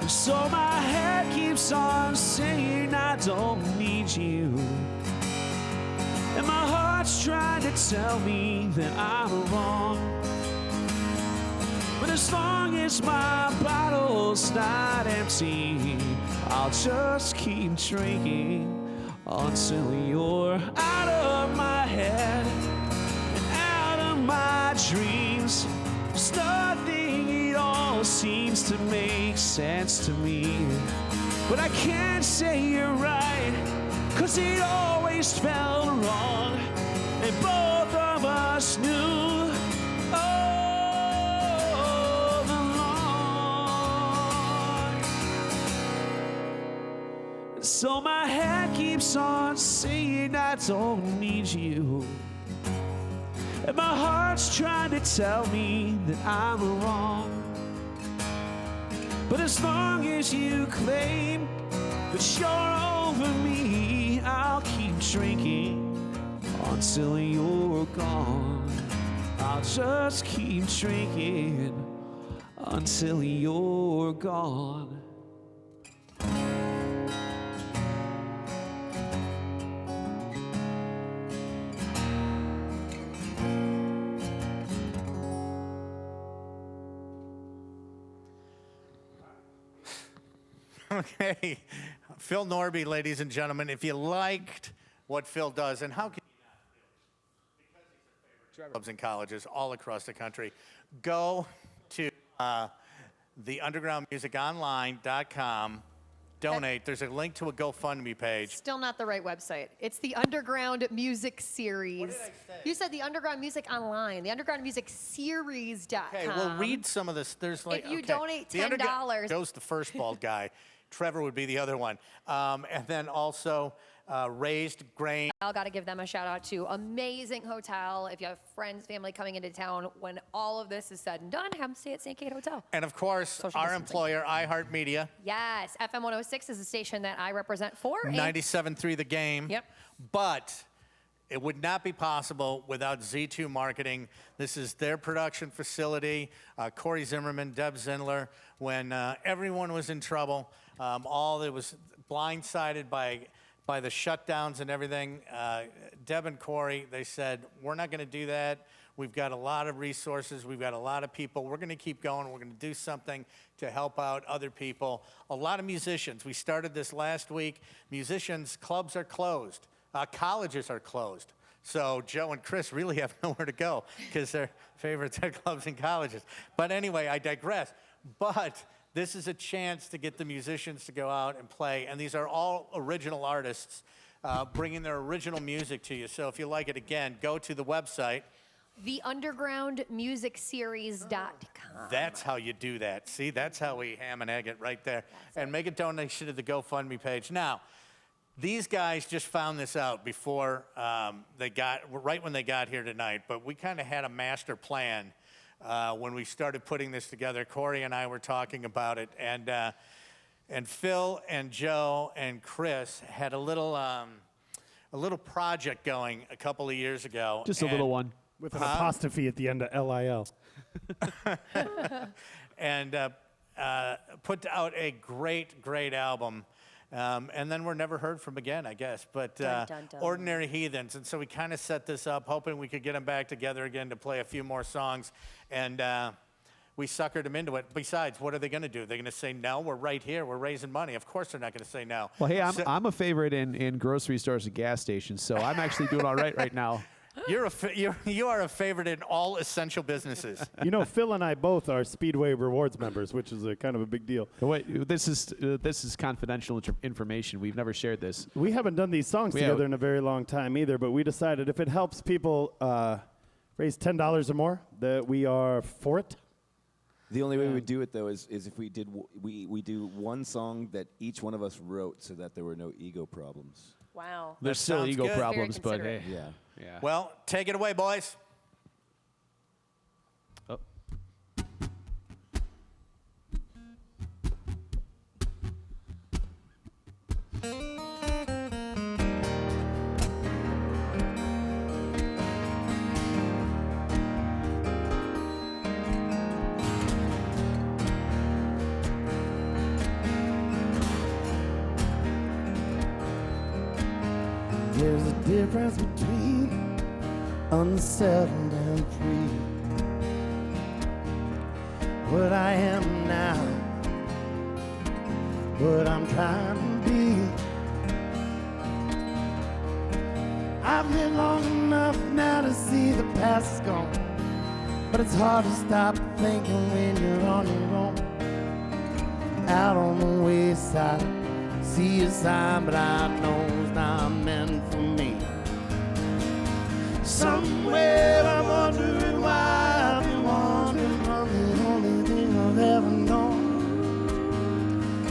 So my head keeps on saying I don't need you, and my heart's trying to tell me that I'm wrong. But as long as my bottle's not empty, I'll just keep drinking until you're out of my head and out of my dreams. There's nothing at all seems to make sense to me, but I can't say you're right, 'cause it always felt wrong, and both of us knew all along. So my head keeps on saying I don't need you, and my heart's trying to tell me that I'm wrong. But as long as you claim that you're over me, I'll keep drinking until you're gone. I'll just keep drinking until you're gone. Okay, Phil Norby, ladies and gentlemen, if you liked what Phil does, and how can you not, because he's a favorite clubs and colleges all across the country, go to theundergroundmusiconline.com, donate. There's a link to a GoFundMe page. Still not the right website. It's the Underground Music Series. What did I say? You said the Underground Music Online, the Underground Music Series.com. Okay, well, read some of this. There's like, If you okay. donate The $10. Goes the first bald guy. Trevor would be the other one. And then also Raised Grain. I got to give them a shout out to amazing hotel. If you have friends, family coming into town, when all of this is said and done, have them stay at St. Kate Hotel. And of course, Social our distancing. employer, iHeartMedia. Yes, FM 106 is the station that I represent for. 97.3 The Game. Yep. But it would not be possible without Z2 Marketing. This is their production facility. Corey Zimmerman, Deb Zindler, when everyone was in trouble, all that was blindsided by the shutdowns and everything. Deb and Corey, they said, we're not going to do that. We've got a lot of resources. We've got a lot of people. We're going to keep going. We're going to do something to help out other people. A lot of musicians. We started this last week. Musicians, clubs are closed. Colleges are closed. So Joe and Chris really have nowhere to go because their favorites are clubs and colleges. But anyway, I digress. But this is a chance to get the musicians to go out and play. And these are all original artists bringing their original music to you. So if you like it, again, go to the website. TheUndergroundMusicSeries.com. That's how you do that. See, that's how we ham and egg it right there. And make a donation to the GoFundMe page. Now, These guys just found this out before right when they got here tonight, but we kind of had a master plan when we started putting this together. Corey and I were talking about it, and Phil and Joe and Chris had a little project going a couple of years ago. Just a little one. With an apostrophe at the end of LIL. And put out a great album. And then we're never heard from again, I guess. But Dun, dun, dun. Ordinary Heathens. And so we kind of set this up, hoping we could get them back together again to play a few more songs. And we suckered them into it. Besides, what are they going to do? They're going to say no? We're right here. We're raising money. Of course they're not going to say no. Well, hey, I'm a favorite in grocery stores and gas stations, so I'm actually doing all right now. You are a favorite in all essential businesses. You know, Phil and I both are Speedway Rewards members, which is a kind of a big deal. Wait, this is confidential information. We've never shared this. We haven't done these songs together in a very long time either, but we decided if it helps people raise $10 or more, that we are for it. The only way we would do it, though, is if we did we do one song that each one of us wrote so that there were no ego problems. Wow. There's still sounds ego good. problems, Very but hey. considerate. Yeah. Well, take it away, boys. Oh. There's a difference between unsettled and free. What I am now, what I'm trying to be. I've lived long enough now to see the past is gone, but it's hard to stop thinking when you're on your own. Out on the wayside, see a sign, but I know it's not meant for me. Somewhere I'm wondering why I've been wandering from the only thing I've ever known.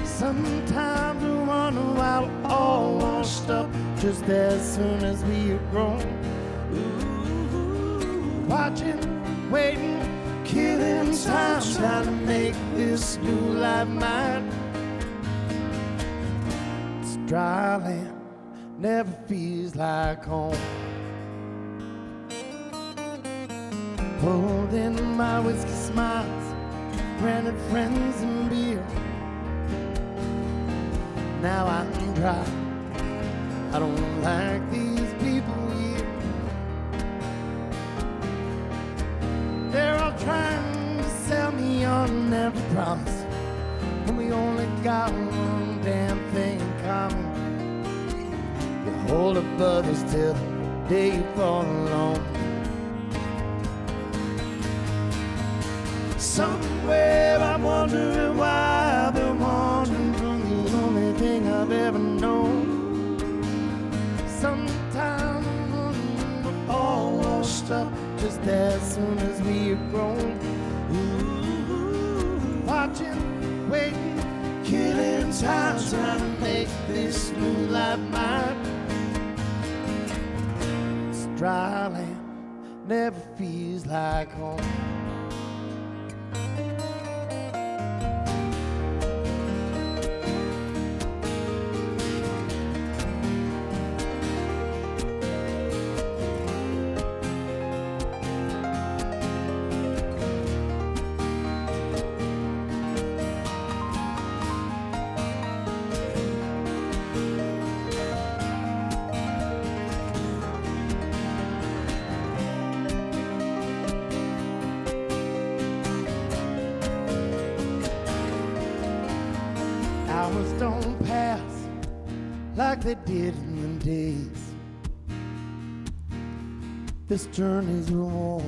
Sometimes I wonder why we're all washed up just as soon as we are grown. Watching, waiting, killing time, trying to make this new life mine. Dry land never feels like home. Pulled in my whiskey smiles, granted friends and beer. Now I'm dry, I don't like these people here. They're all trying to sell me on an empty promise, and we only got one damn thing in common. You hold up others till the day you fall alone. Somewhere I'm wondering why I've been wandering from the only thing I've ever known. Sometimes we're all washed up just as soon as we are grown. Watching, waiting, killing time, trying to make this new life mine. This dry land never feels like home. Hours don't pass like they did in the days. This journey's reward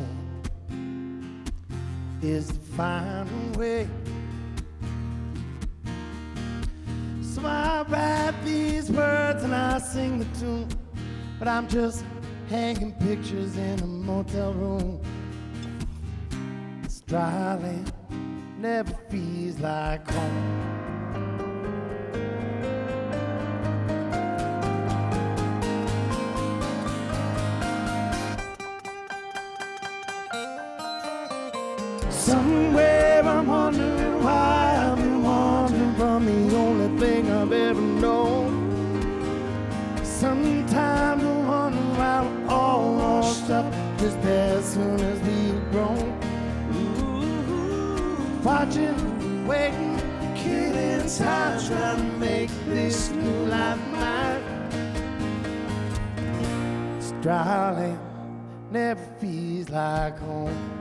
is to find a way. So I write these words and I sing the tune, but I'm just hanging pictures in a motel room. This dry land never feels like home. just as soon as we've grown. Watching, waiting, killing time, trying to make this new life mine. It's dry land, never feels like home.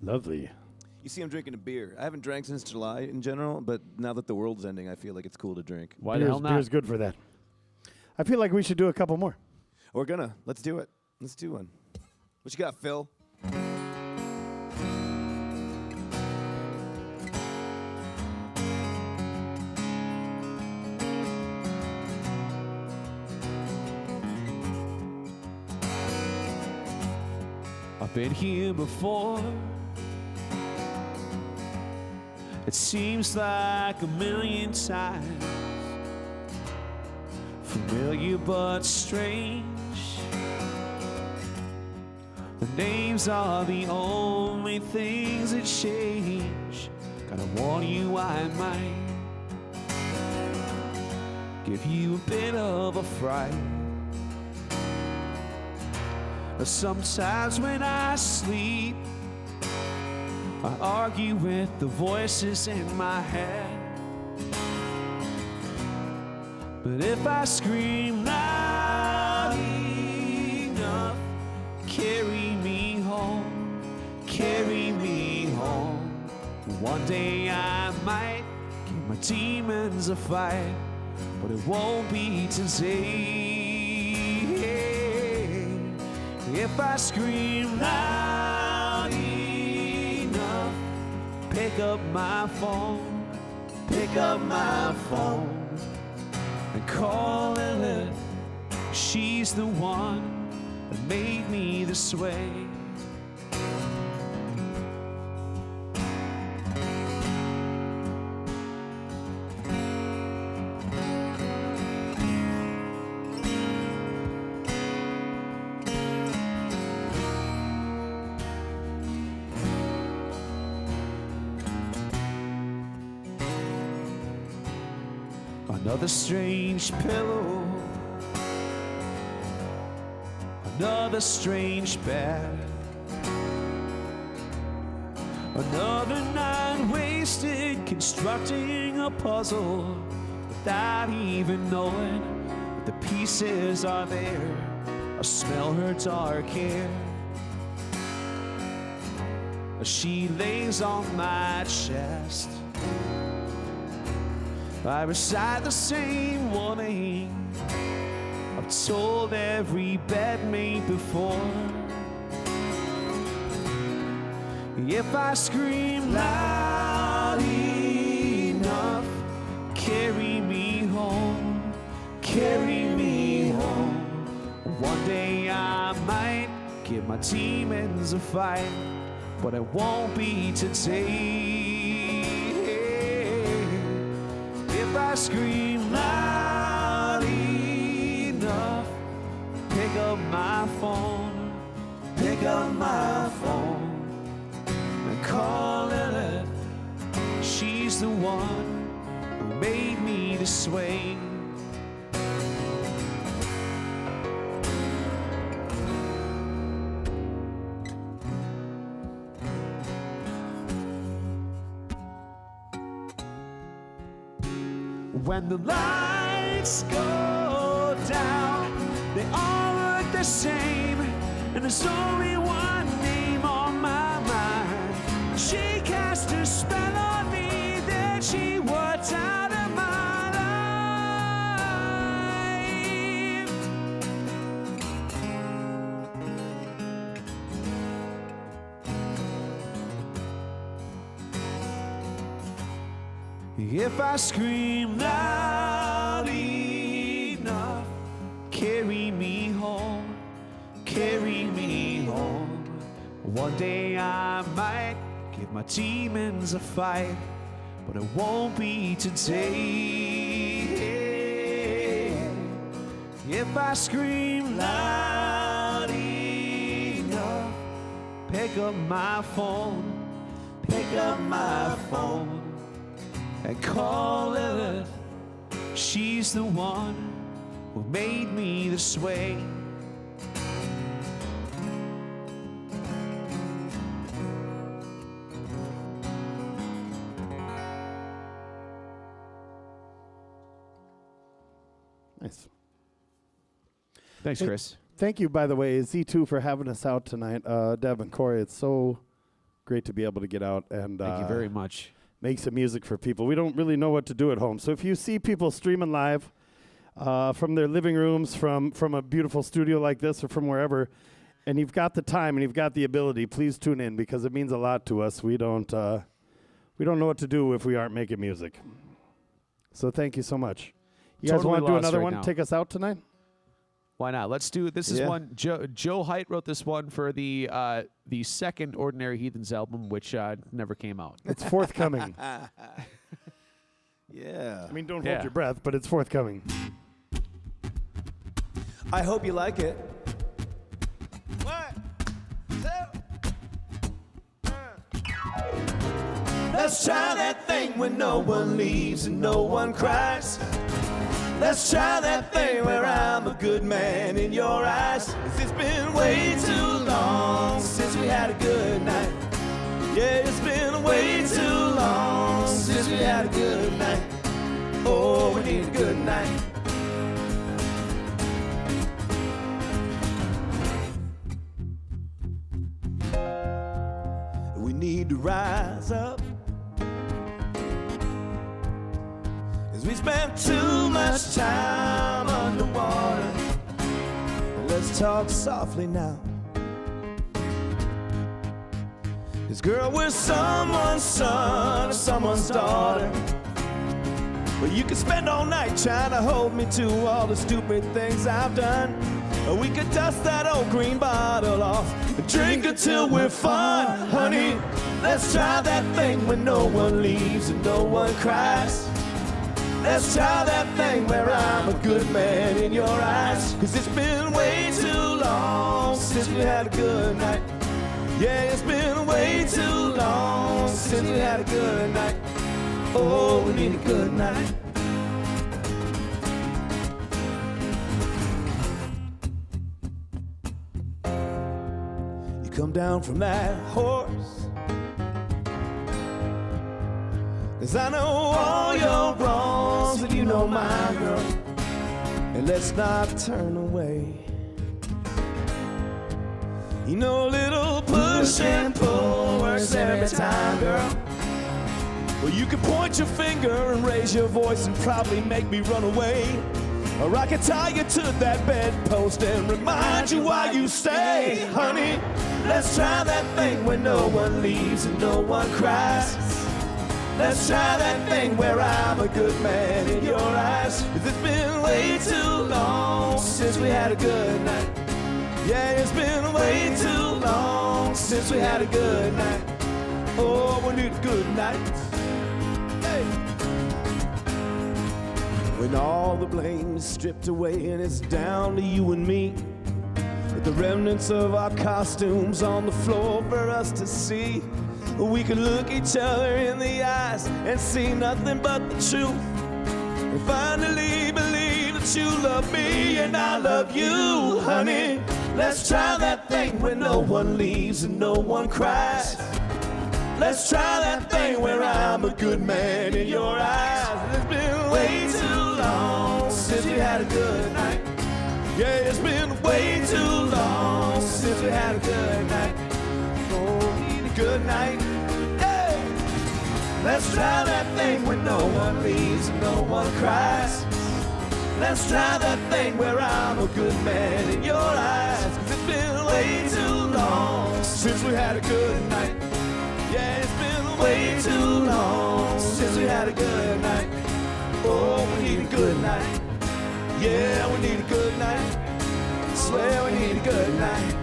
Lovely. You see, I'm drinking a beer. I haven't drank since July in general, but now that the world's ending, I feel like it's cool to drink. Why the hell not? Beer's good for that. I feel like we should do a couple more. We're gonna. Let's do it. Let's do one. What you got, Phil? I've been here before. It seems like a million times. Familiar but strange. The names are the only things that change. Gotta warn you, I might give you a bit of a fright. Sometimes when I sleep, I argue with the voices in my head. But if I scream loud enough, carry me home, carry me home. One day I might give my demons a fight, but it won't be today. If I scream loud enough, pick up my phone, pick up my phone, and call Lilith. She's the one that made me this way. Another strange pillow, another strange bed, another night wasted constructing a puzzle without even knowing that the pieces are there. I smell her dark hair as she lays on my chest. I recite the same warning I've told every bedmate before. If I scream loud enough, carry me home, carry me home. One day I might give my demons a fight, but it won't be today. If I scream loud enough, pick up my phone, pick up my phone, and call Lilith. She's the one who made me this way. when the lights go down, they all look the same, and there's only one name on my mind. She cast her spell on me, then she was out of my life. If I scream loud enough, carry me home, carry me home. One day I might give my demons a fight, but it won't be today. If I scream loud enough, pick up my phone, pick up my phone, and call Lilith. She's the one who made me this way. Nice. Thanks, Chris. Thank you, by the way, Z2, for having us out tonight. Deb and Corey, it's so great to be able to get out and Thank you very much. make some music for people. We don't really know what to do at home. So if you see people streaming live from their living rooms, from a beautiful studio like this, or from wherever, and you've got the time and you've got the ability, please tune in because it means a lot to us. We don't know what to do if we aren't making music. So thank you so much. You guys Totally want to do lost another right one? now. Take us out tonight? Why not? Let's do this. Is Yeah. one Joe Hite wrote this one for the second Ordinary Heathens album, which never came out. It's forthcoming. Yeah. I mean, don't Yeah. hold your breath, but it's forthcoming. I hope you like it. Let's try that thing when no one leaves and no one cries. Let's try that thing where I'm a good man in your eyes. 'Cause it's been way too long since we had a good night. Yeah, it's been way too long since we had a good night. Oh, we need a good night. We need to rise up, 'cause we spent too much time underwater. Let's talk softly now. 'Cause girl, we're someone's son or someone's daughter. Well, you could spend all night trying to hold me to all the stupid things I've done. Or we could dust that old green bottle off and drink until we're fun. Honey, let's try that thing when no one leaves and no one cries. Let's try that thing where I'm a good man in your eyes. 'Cause it's been way too long since we had a good night. Yeah, it's been way too long since we had a good night. Oh, we need a good night. You come down from that horse, 'cause I know all your wrongs and you know mine, girl. And let's not turn away. You know a little push and pull works every time, girl. Well, you can point your finger and raise your voice and probably make me run away. Or I can tie you to that bedpost and remind you why you stay. Honey, let's try that thing when no one leaves and no one cries. Let's try that thing where I'm a good man in your eyes. 'Cause it's been way too long since we had a good night. Yeah, it's been way too long since we had a good night. Oh, we need a good night. Hey. When all the blame is stripped away and it's down to you and me, with the remnants of our costumes on the floor for us to see, we can look each other in the eyes and see nothing but the truth. And finally believe that you love me and I love you, honey. Let's try that thing when no one leaves and no one cries. Let's try that thing where I'm a good man in your eyes. It's been way too long since we had a good night. Yeah, it's been way too long since we had a good night. Oh, we need a good night. Hey, let's try that thing when no one leaves and no one cries. Let's try that thing where I'm a good man in your eyes. 'Cause it's been way too long since we had a good night. Yeah, it's been way too long since we had a good night. Oh, we need a good night. Yeah, we need a good night. Swear we need a good night.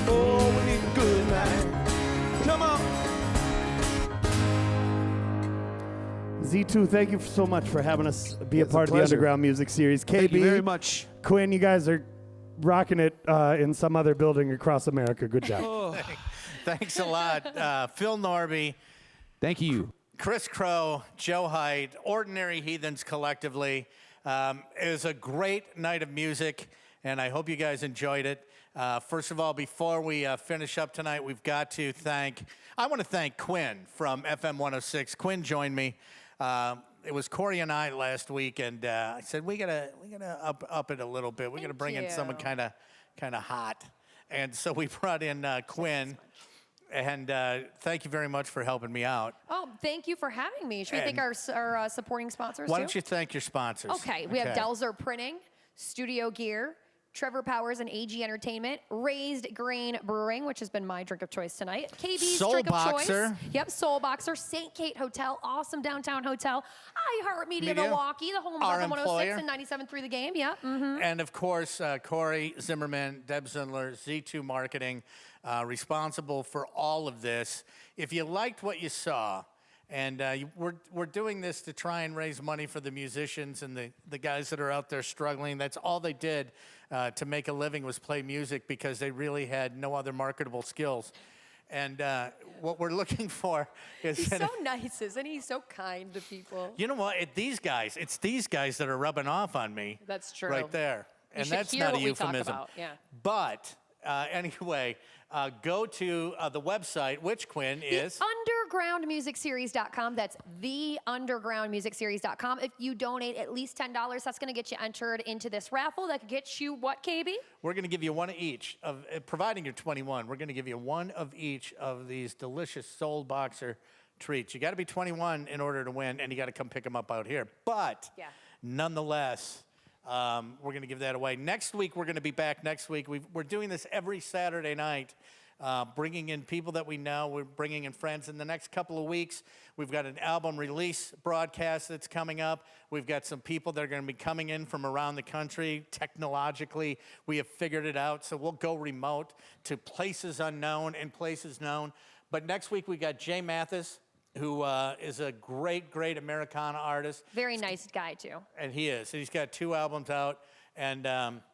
Oh, we need a good night. Come on. Z2, thank you so much for having us be a It's a part of the pleasure. Underground Music Series. KB, Thank you very much. Quinn, you guys are rocking it in some other building across America. Good job. Thanks a lot. Phil Norby, Thank you. Chris Crow, Joe Hite, Ordinary Heathens collectively. It was a great night of music, and I hope you guys enjoyed it. First of all, before we finish up tonight, I want to thank Quinn from FM 106. Quinn joined me. It was Corey and I last week, and I said, we gotta up it a little bit. We gotta bring in someone kind of hot. And so we brought in Quinn. And thank you very much for helping me out. Oh, thank you for having me. Should we thank our supporting sponsors Why too? don't you thank your sponsors? Okay, we have Delzer Printing, Studio Gear, Trevor Powers and AG Entertainment, Raised Grain Brewing, which has been my drink of choice tonight. KB's Soul drink Boxer. of choice. Yep, Soul Boxer, St. Kate Hotel, awesome downtown hotel, iHeartMedia Media. Milwaukee, the home of Our FM 106 employer. and 97.3 The Game. Yeah. Mm-hmm. And of course, Corey Zimmerman, Deb Zindler, Z2 Marketing, responsible for all of this. If you liked what you saw, and we're doing this to try and raise money for the musicians and the guys that are out there struggling. That's all they did to make a living was play music because they really had no other marketable skills. And what we're looking for is... He's so nice, isn't he? He's so kind to people. You know what? It's these guys that are rubbing off on me. That's true. Right there. You And should that's hear not a what we talk euphemism. about, yeah. But anyway, go to the website, which, Quinn, is... undergroundmusicseries.com. That's undergroundmusicseries.com. If you donate at least $10, that's going to get you entered into this raffle. That could get you what, KB? We're going to give you one of each, providing you're 21, we're going to give you one of each of these delicious Soul Boxer treats. You got to be 21 in order to win, and you got to come pick them up out here. But nonetheless... we're going to give that away. Next week, we're going to be back next week. We're doing this every Saturday night, bringing in people that we know. We're bringing in friends. In the next couple of weeks, we've got an album release broadcast that's coming up. We've got some people that are going to be coming in from around the country. Technologically, we have figured it out, so we'll go remote to places unknown and places known. But next week, we got Jay Mathis, who is a great, great Americana artist. Very nice guy, too. And he is. He's got 2 albums out. And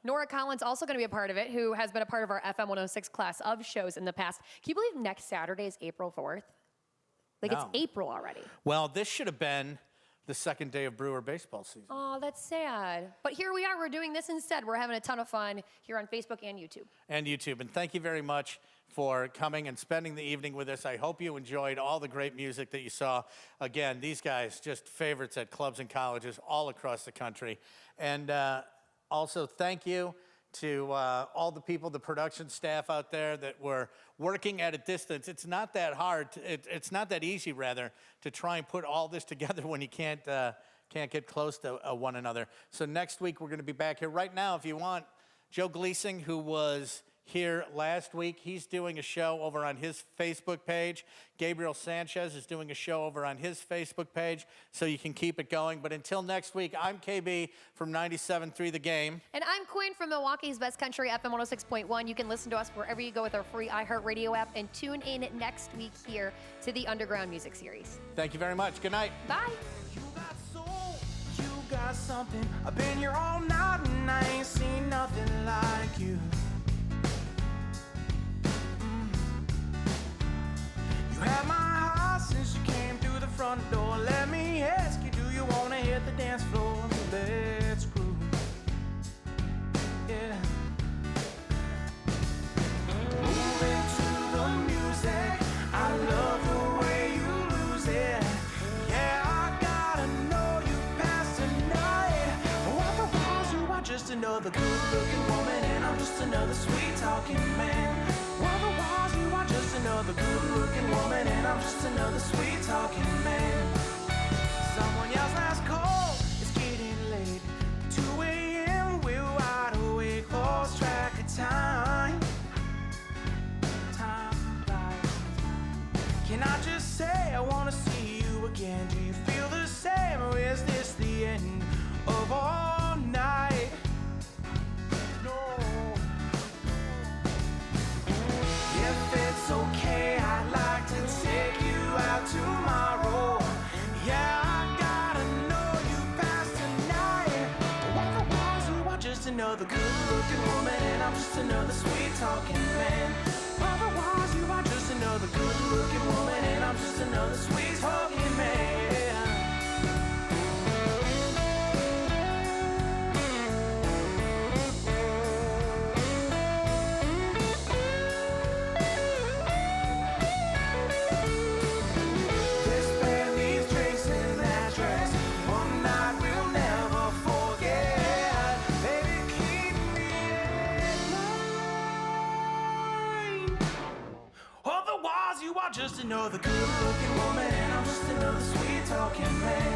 Nora Collins also going to be a part of it, who has been a part of our FM 106 class of shows in the past. Can you believe next Saturday is April 4th? Like, No. it's April already. well, this should have been the second day of Brewer baseball season. Oh, that's sad. But here we are. We're doing this instead. We're having a ton of fun here on Facebook and YouTube. And YouTube. And thank you very much for coming and spending the evening with us. I hope you enjoyed all the great music that you saw. Again, these guys, just favorites at clubs and colleges all across the country. And also, thank you to all the people, the production staff out there that were working at a distance. It's not that hard. It's not that easy, rather, to try and put all this together when you can't get close to one another. So next week, we're going to be back here. Right now, if you want, Joe Gleasing, who was here last week, he's doing a show over on his Facebook page. Gabriel Sanchez is doing a show over on his Facebook page, so you can keep it going. But until next week, I'm KB from 97.3 The Game. And I'm Quinn from Milwaukee's Best Country, FM 106.1. You can listen to us wherever you go with our free iHeartRadio app, and tune in next week here to the Underground Music Series. Thank you very much. Good night. Bye. You got soul, you got something. I've been here all night and I ain't seen nothing like you. You had my heart since you came through the front door. Let me ask you, do you wanna hit the dance floor? Let's groove. Yeah. Moving to the music. I love the way you lose it. Yeah, I gotta know you past tonight. just another good-looking woman, and I'm just another sweet-talking man. Otherwise, you are just another good-looking woman, and I'm just another sweet-talking man. Someone yells last call, it's getting late. 2 a.m., we're wide awake, lost track of time. Time flies. Can I just say I wanna see you again? Do you feel the same, or is this the end of all night? No. If it's okay, I'd like to take you out tomorrow. Yeah, I gotta know you past tonight. Otherwise, you are just another good-looking woman, and I'm just another sweet-talking man. Otherwise, you are just another good-looking woman, and I'm just another sweet-talking man. This band, these drinks, and that dress, one night we'll never forget. Baby, keep me in line. Otherwise, you are just another good-looking woman, and I'm just another sweet-talking man.